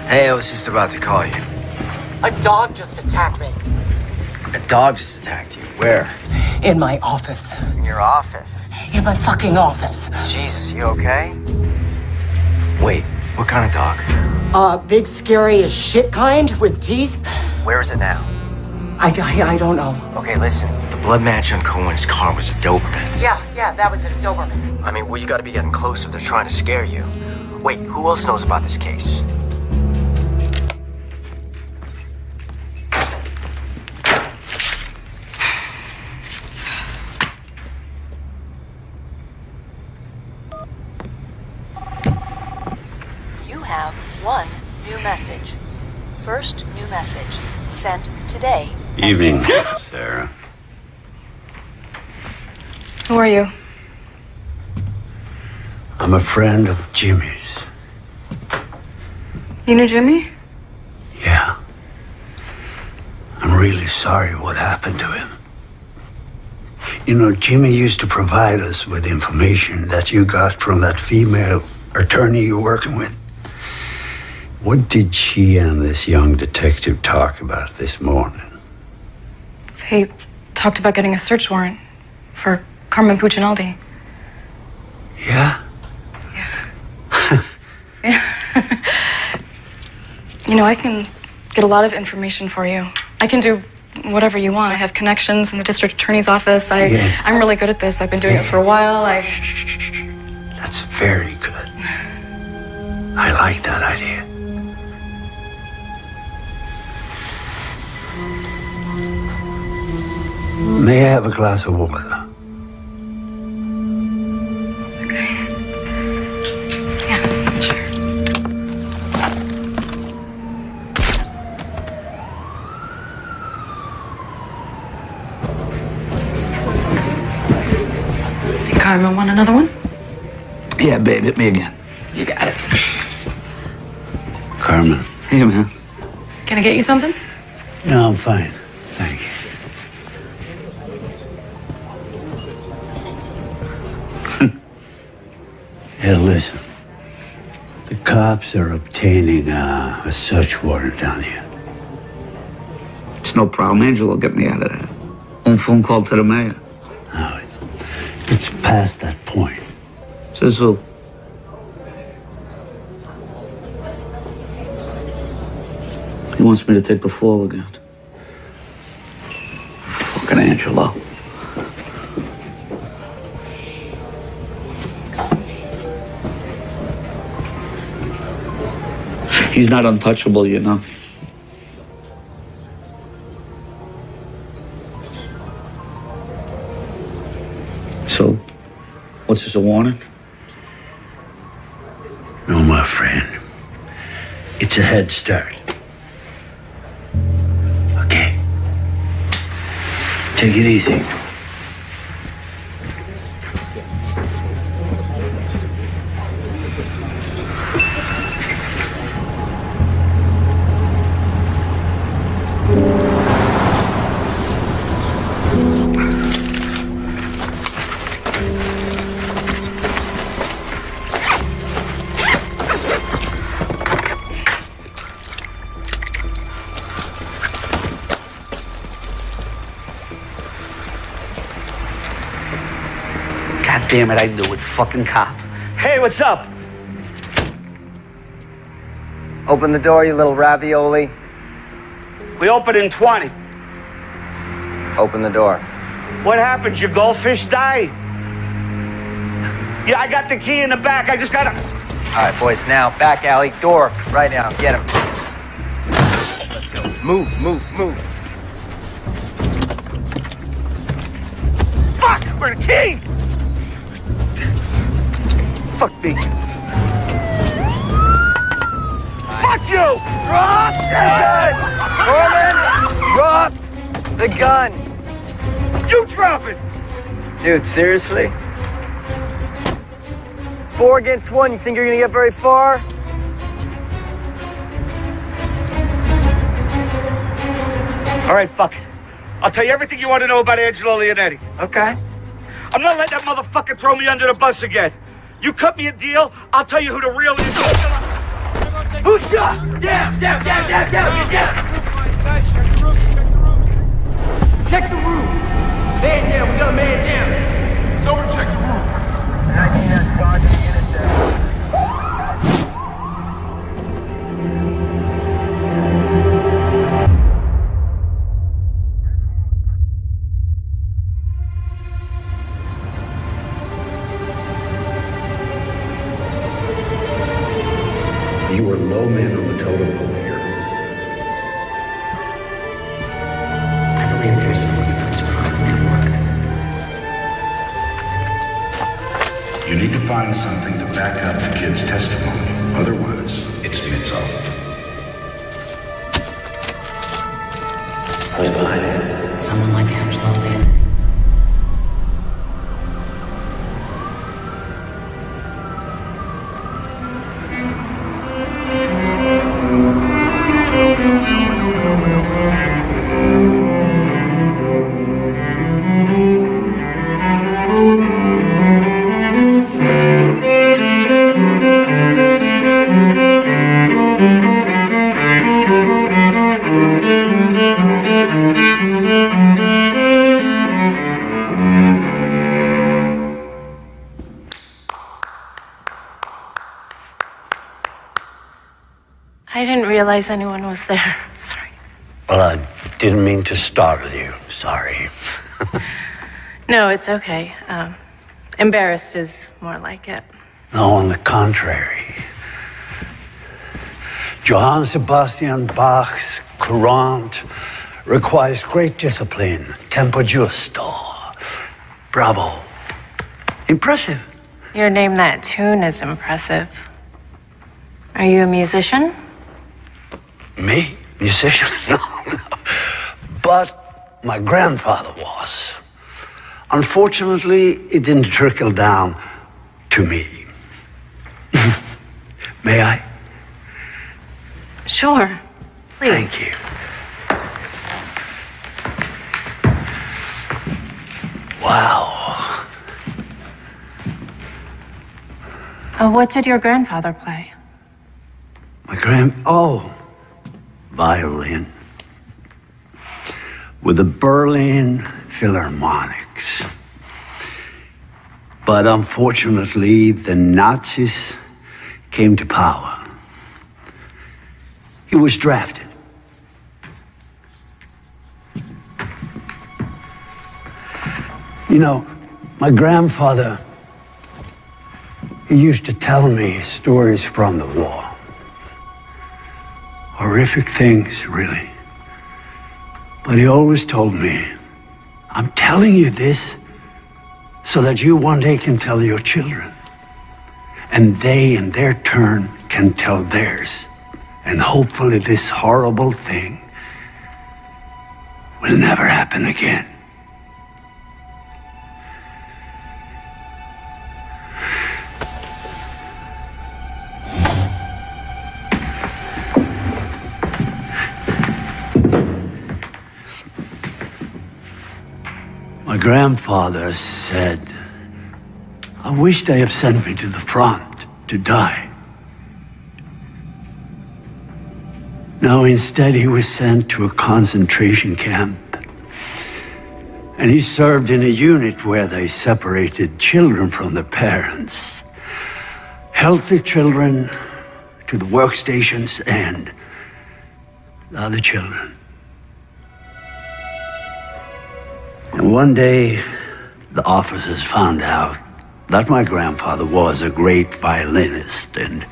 Hey, I was just about to call you. A dog just attacked me. A dog just attacked you. Where? In my office. In your office? In my fucking office. Jesus, you okay? Wait, what kind of dog? Big, scary as shit kind with teeth. Where is it now? I don't know. Okay, listen. The blood match on Cohen's car was a Doberman. Yeah, that was a Doberman. I mean, well, you gotta be getting close if they're trying to scare you. Wait, who else knows about this case? Have one new message. First new message sent today. Evening, Sarah. Who are you? I'm a friend of Jimmy's. You knew Jimmy? Yeah. I'm really sorry what happened to him. You know, Jimmy used to provide us with information that you got from that female attorney you're working with. What did she and this young detective talk about this morning? They talked about getting a search warrant for Carmen Puccinaldi. Yeah? You know, I can get a lot of information for you. I can do whatever you want. I have connections in the district attorney's office. I'm really good at this. I've been doing it for a while. That's very good. I like that idea. May I have a glass of water? Okay. Yeah, sure. Think Carmen want another one? Yeah, babe, hit me again. You got it. Carmen. Hey, man. Can I get you something? No, I'm fine. Thank you. Hey, listen. The cops are obtaining a search warrant down here. It's no problem. Angel will get me out of there. One phone call to the mayor. No, it's past that point. Says who? He wants me to take the fall again. Fucking Angelo. He's not untouchable, you know. So, what's this, a warning? No, my friend. It's a head start. Okay. Take it easy. Damn it, I knew it. Fucking cop. Hey, what's up? Open the door, you little ravioli. We open in 20. Open the door. What happened? Your goldfish die? Yeah, I got the key in the back. I just gotta... All right, boys, now, back alley, door, right now, get him. Let's go. Move, move, move. Fuck! Where are the keys? Fuck me. Fuck you! Drop the gun! Norman, drop the gun! You drop it! Dude, seriously? 4 against 1, you think you're gonna get very far? All right, fuck it. I'll tell you everything you want to know about Angelo Leonetti. Okay. I'm not letting that motherfucker throw me under the bus again. You cut me a deal, I'll tell you who the real is. Who shot? Down! Check the roofs. Man down, we got a man down. Someone check the roof. 19-5 unit down. You are low men on the totem pole here. I believe there's an organized crime network. You need to find something to back up the kid's testimony. Otherwise, it's been solved. Who's behind it? Someone like Angelo Leonetti. I didn't realize anyone was there. Sorry. Well, I didn't mean to startle you. Sorry. No, it's okay. Embarrassed is more like it. No, on the contrary. Johann Sebastian Bach's Courant requires great discipline, tempo giusto. Bravo. Impressive. Your name that tune is impressive. Are you a musician? Me? Musician? No. But my grandfather was. Unfortunately, it didn't trickle down to me. May I? Sure. Please. Thank you. Wow. What did your grandfather play? Violin. With the Berlin Philharmonics. But unfortunately, the Nazis came to power. He was drafted. You know, my grandfather, he used to tell me stories from the war. Horrific things, really. But he always told me, I'm telling you this so that you one day can tell your children. And they, in their turn, can tell theirs. And hopefully this horrible thing will never happen again. My grandfather said, I wish they had sent me to the front to die. No, instead he was sent to a concentration camp And he served in a unit where they separated children from their parents. Healthy children to the workstations and the other children. And one day, the officers found out that my grandfather was a great violinist, and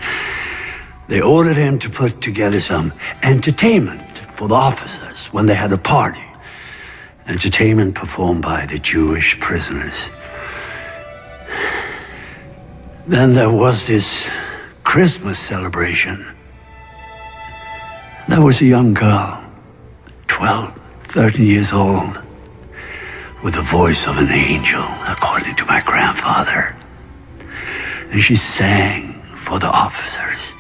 they ordered him to put together some entertainment for the officers when they had a party. Entertainment performed by the Jewish prisoners. Then there was this Christmas celebration. There was a young girl, 12, 13 years old, with the voice of an angel, according to my grandfather. And she sang for the officers.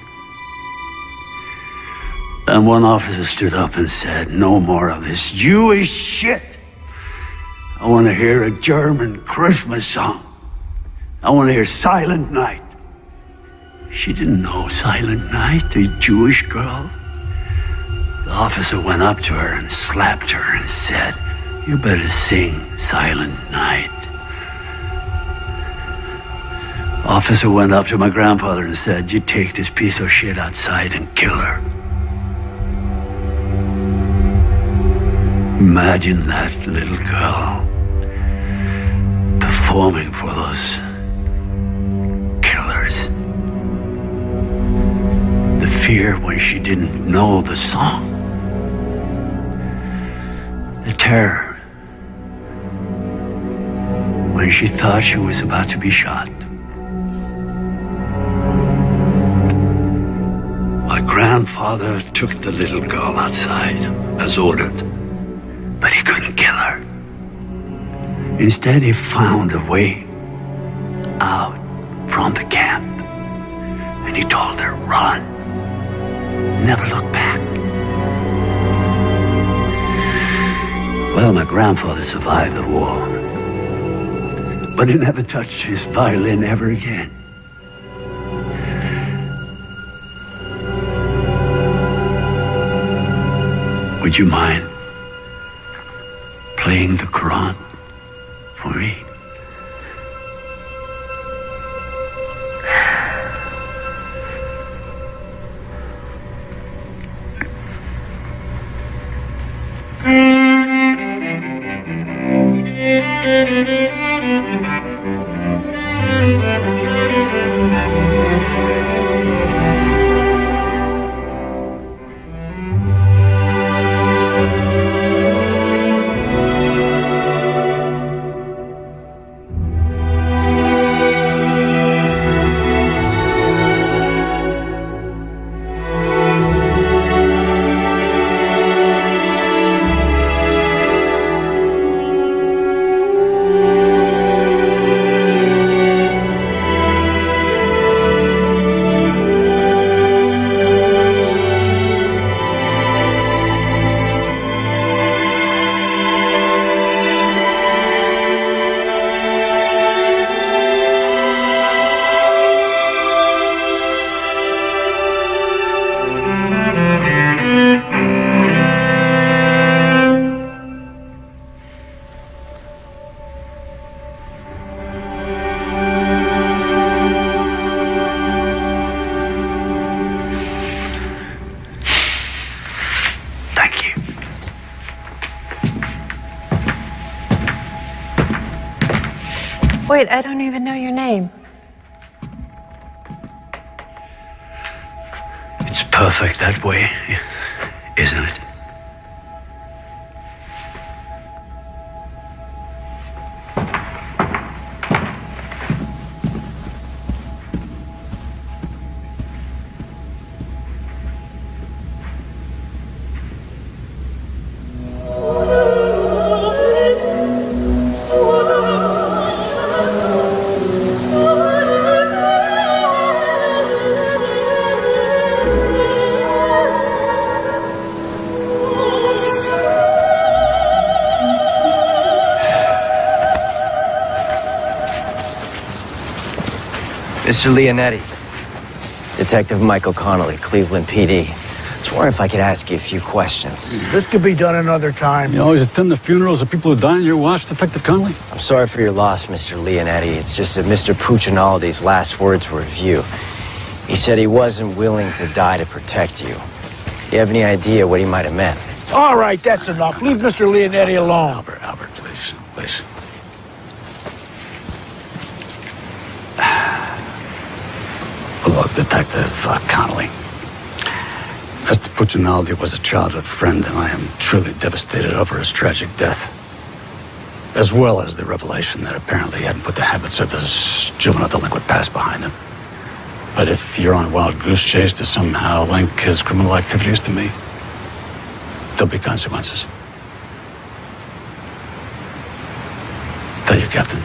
Then one officer stood up and said, "No more of this Jewish shit. I want to hear a German Christmas song. I want to hear Silent Night." She didn't know Silent Night, the Jewish girl. The officer went up to her and slapped her and said, "You better sing Silent Night." Officer went up to my grandfather and said, "You take this piece of shit outside and kill her." Imagine that little girl performing for those killers. The fear when she didn't know the song. The terror when she thought she was about to be shot. My grandfather took the little girl outside as ordered, but he couldn't kill her. Instead, he found a way out from the camp, and he told her, "Run, never look back." Well, my grandfather survived the war, but he never touched his violin ever again. Would you mind playing the Quran for me? Wait, I don't even know your name. It's perfect that way, isn't it? Mr. Leonetti. Detective Michael Connolly, Cleveland PD. Just was wondering if I could ask you a few questions. This could be done another time. You always attend the funerals of people who die on your watch, Detective Connolly? I'm sorry for your loss, Mr. Leonetti. It's just that Mr. Puccinaldi's last words were of you. He said he wasn't willing to die to protect you. You have any idea what he might have meant? All right, that's enough. Leave Mr. Leonetti alone. Albert, please, please. Look, Detective Connolly. Mr. Puccinaldi was a childhood friend, and I am truly devastated over his tragic death. As well as the revelation that apparently he hadn't put the habits of his juvenile delinquent past behind him. But if you're on a wild goose chase to somehow link his criminal activities to me, there'll be consequences. Tell your captain.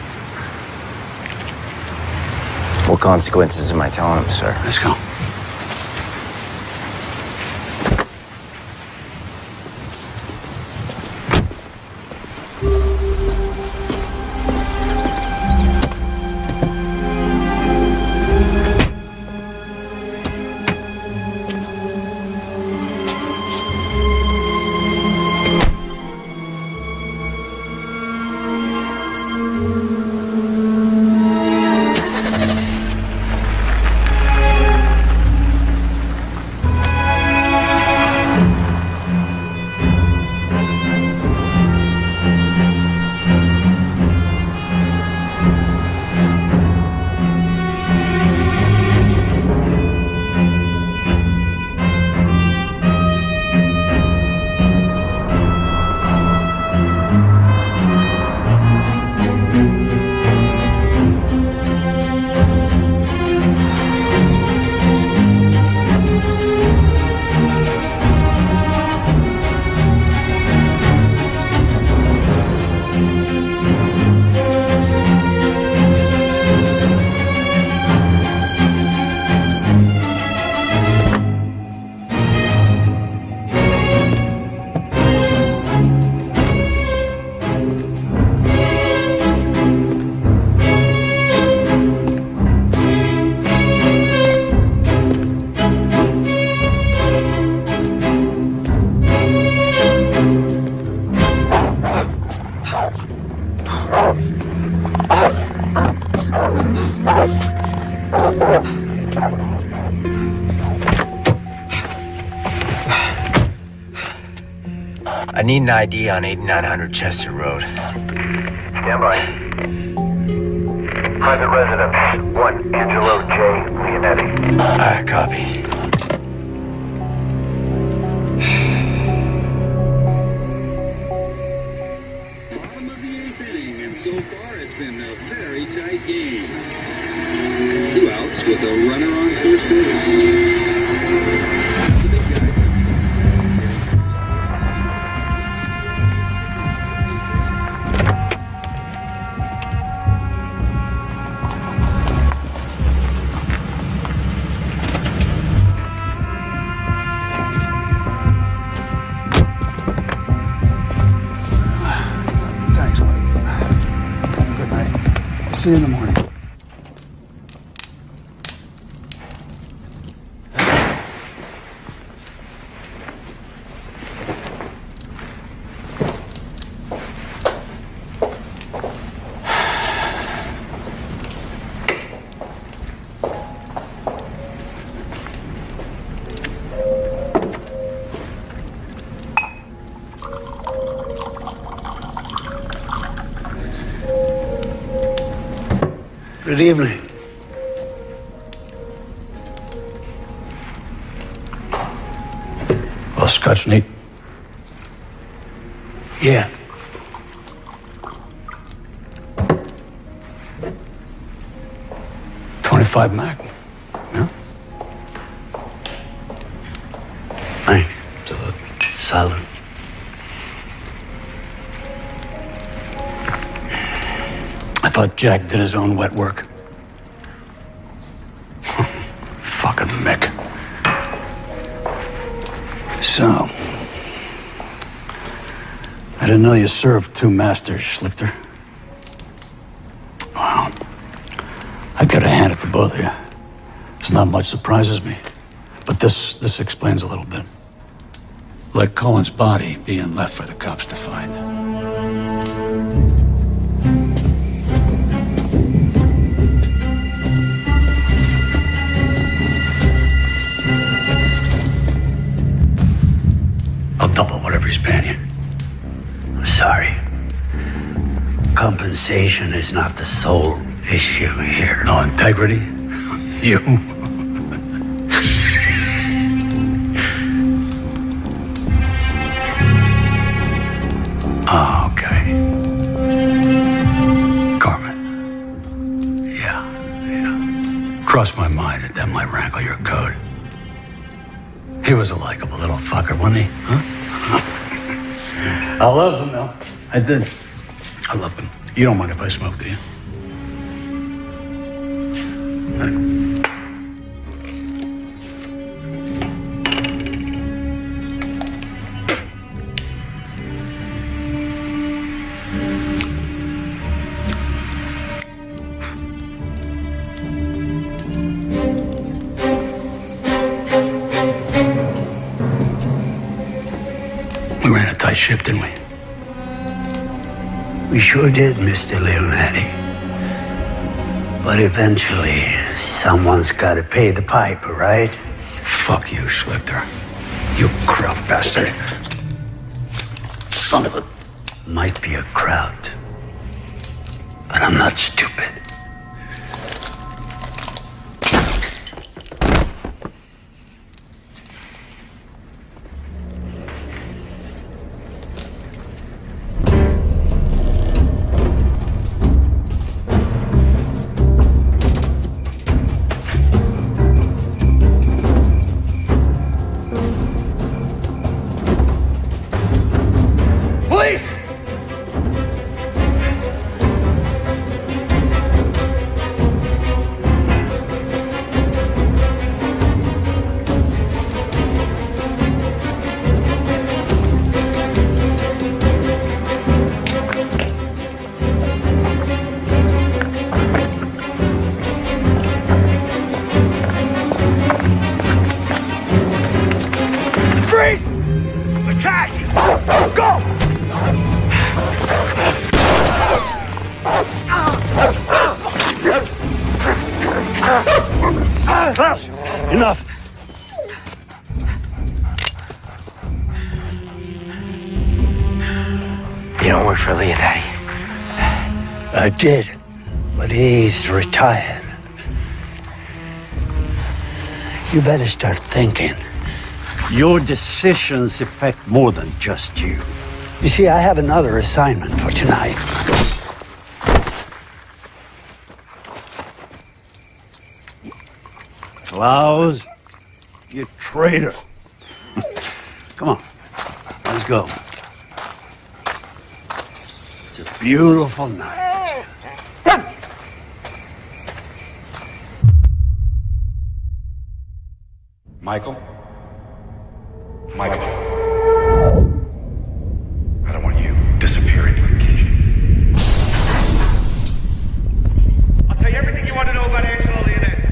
What consequences am I telling him, sir? Let's go. I need an ID on 8900 Chester Road. Stand by. Private residence, 1 Angelo J. Leonetti. Copy. Bottom of the 8th inning, and so far it's been a very tight game. 2 outs with a runner on first base. See you in the morning. Good evening. Well, Scotch neat. Yeah. .25 Mac. Yeah. Thanks. Solid. I thought Jack did his own wet work. Fucking Mick. So, I didn't know you served 2 masters, Schlichter. Wow. I gotta hand it to both of you. There's not much surprises me, but this explains a little bit. like Cohen's body being left for the cops to find. I'll double whatever he's paying you. I'm sorry. Compensation is not the sole issue here. No integrity? You? Oh, okay. Carmen. Yeah. Crossed my mind that that might rankle your code. He was a likable little fucker, wasn't he? Huh? I loved him, though. I did. I loved him. You don't mind if I smoke, do you? We ran a tight ship, didn't we? We sure did, Mr. Leonetti. But eventually, someone's got to pay the piper, right? Fuck you, Schlichter. You crowd bastard. Son of a... Might be a crowd, but I'm not stupid. Enough. You don't work for Leonetti. I did, but he's retired. You better start thinking. Your decisions affect more than just you. You see, I have another assignment for tonight. Klaus, you traitor. Come on, let's go. It's a beautiful night. Michael? Michael. I don't want you disappearing in the kitchen. I'll tell you everything you want to know about Angelo Leonetti.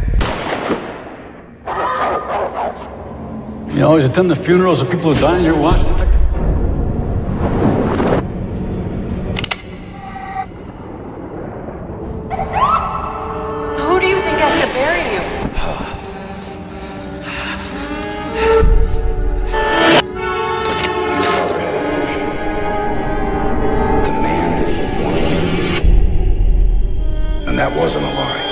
You always attend the funerals of people who die in your watch, Detective? Who do you think has to bury you? And that wasn't a lie.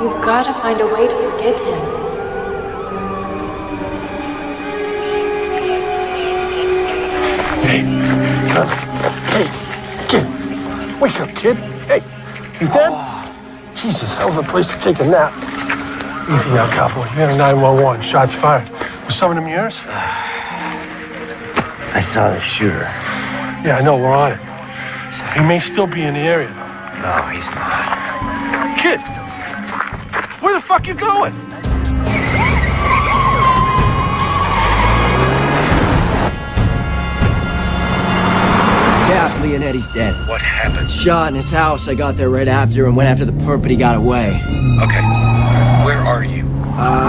You've got to find a way to forgive him. Hey, kid. Wake up, kid. Hey, you dead? Jesus, hell of a place to take a nap. Easy now, cowboy. You had a 911. Shots fired. Was some of them yours? I saw the shooter. Yeah, I know. We're on it. He may still be in the area. No, he's not. Kid, where the fuck you going? Cap, Leonetti's dead. What happened? Shot in his house. I got there right after and went after the perp, but he got away. Okay. Where are you?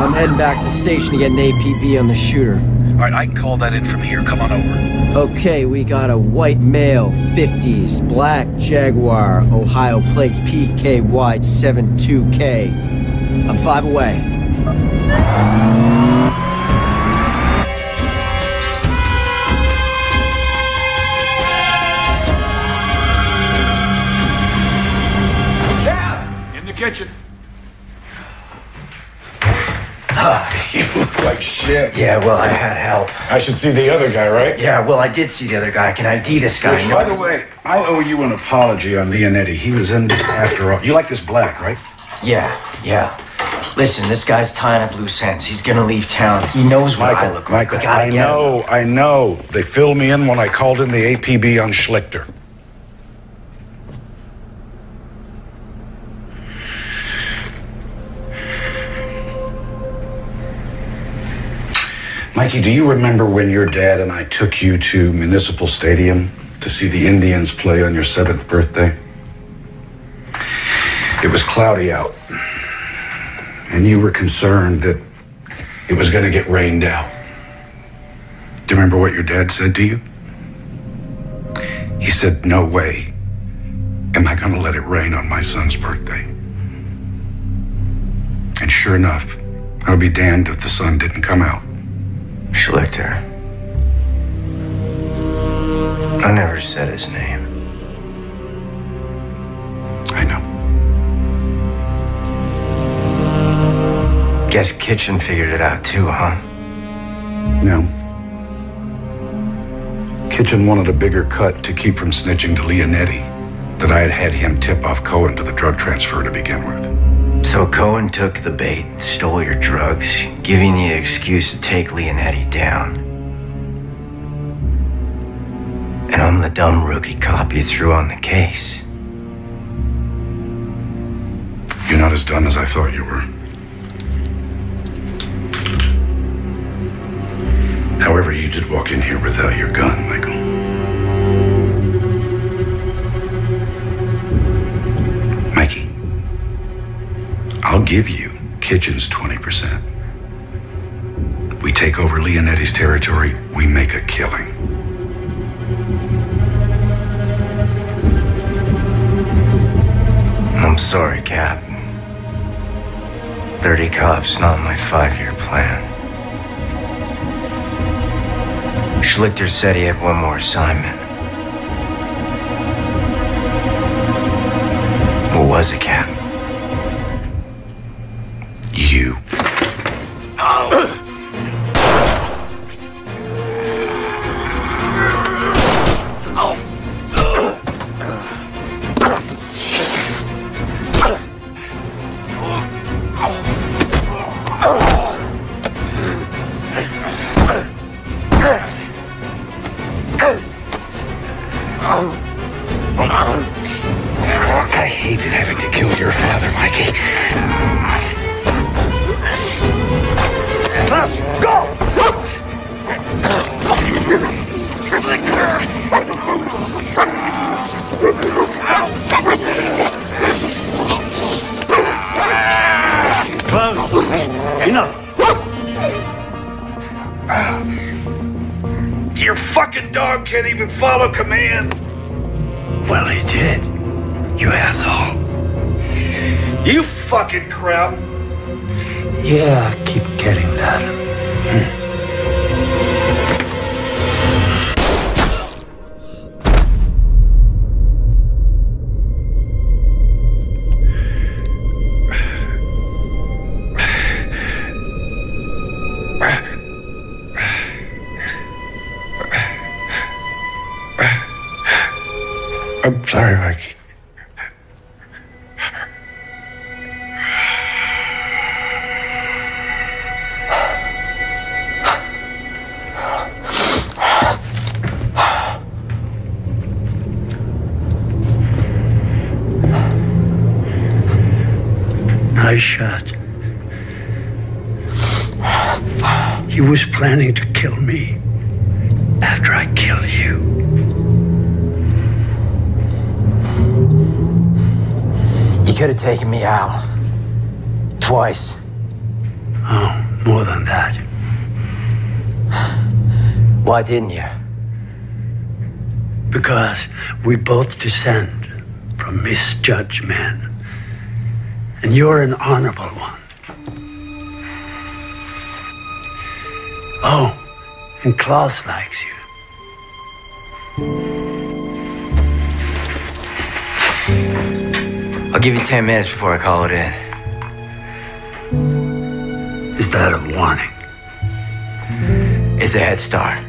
I'm heading back to the station to get an APB on the shooter. All right, I can call that in from here. Come on over. Okay, we got a white male, 50s, black Jaguar, Ohio plates PKY 72K. I'm 5 away. In the kitchen. You look like shit. Yeah, well, I had help. I should see the other guy, right? Yeah, well, I did see the other guy. I can ID this guy. Which, by the way, I owe you an apology on Leonetti. He was in this after all. You like this black, right? Yeah. Listen, this guy's tying up loose ends. He's gonna leave town. He knows what I look like. Michael, I gotta get him. I know. They filled me in when I called in the APB on Schlichter. Mikey, do you remember when your dad and I took you to Municipal Stadium to see the Indians play on your 7th birthday? It was cloudy out, and you were concerned that it was going to get rained out. Do you remember what your dad said to you? He said, "No way am I going to let it rain on my son's birthday." And sure enough, I'll be damned if the sun didn't come out. Schlichter. I never said his name. I know. Guess Kitchen figured it out too, huh? No. Kitchen wanted a bigger cut to keep from snitching to Leonetti that I had had him tip off Cohen to the drug transfer to begin with. So Cohen took the bait, stole your drugs, giving you the excuse to take Leonetti down. And I'm the dumb rookie cop you threw on the case. You're not as dumb as I thought you were. However, you did walk in here without your gun, Michael. Mikey, I'll give you Kitchen's 20%. We take over Leonetti's territory, we make a killing. I'm sorry, Cap. 30 cops, not my 5-year plan. Schlichter said he had one more assignment. What was it, Cap? You. I hated having to kill your father, Mikey. Go! Enough. Your fucking dog can't even follow command. Well, he did. You asshole. You fucking crap. Yeah, I keep getting that. I'm sorry, Mikey. Nice shot. He was planning to kill me after I killed you. You could have taken me out. Twice. Oh, more than that. Why didn't you? Because we both descend from misjudged men. And you're an honorable one. Oh, and Klaus likes you. I'll give you 10 minutes before I call it in. Is that a warning? It's a head start.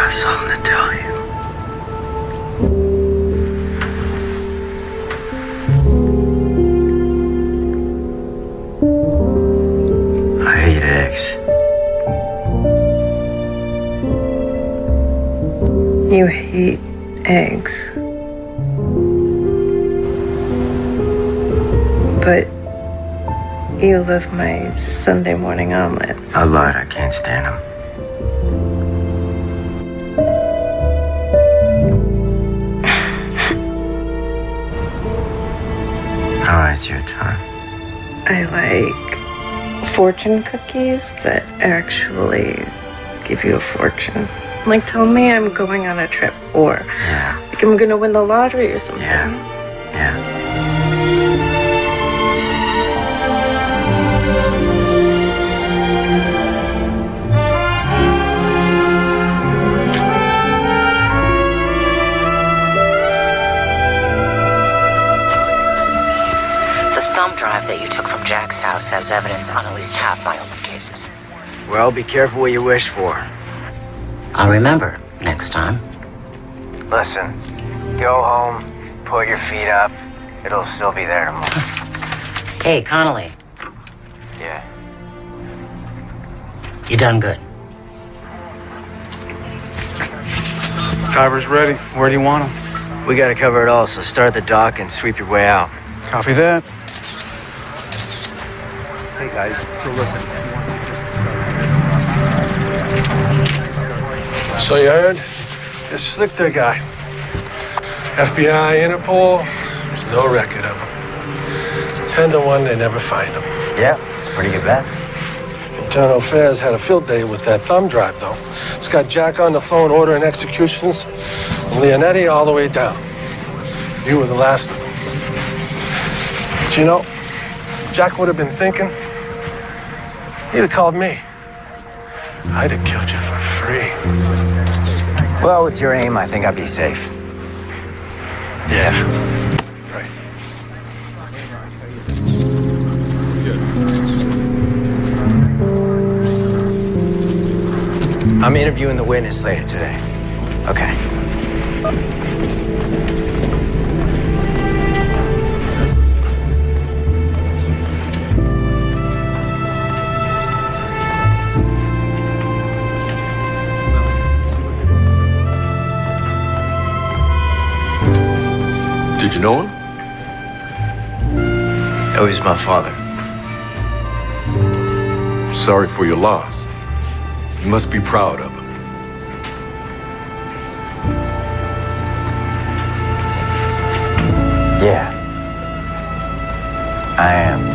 Something to tell you. I hate eggs. You hate eggs. But you love my Sunday morning omelets. I lied. I can't stand them. All right, it's your turn. I like fortune cookies that actually give you a fortune. Like, tell me I'm going on a trip, or like I'm gonna win the lottery or something. Yeah. Thumb drive that you took from Jack's house has evidence on at least half my open cases. Well, be careful what you wish for. I'll remember next time. Listen, go home, put your feet up. It'll still be there tomorrow. Hey, Connolly. Yeah. You done good. Driver's ready. Where do you want him? We gotta cover it all, so start at the dock and sweep your way out. Copy that. Hey guys, so listen. So you heard? This Slichter guy. FBI, Interpol, there's no record of him. 10 to 1, they never find him. Yeah, it's a pretty good bet. Internal Affairs had a field day with that thumb drive, though. It's got Jack on the phone ordering executions, and Leonetti all the way down. You were the last of them. But you know, Jack would have been thinking, he'd have called me. I'd have killed you for free. Well, with your aim, I think I'd be safe. Yeah. Right. I'm interviewing the witness later today. Okay. Did you know him? Oh, he's my father. Sorry for your loss. You must be proud of him. Yeah. I am.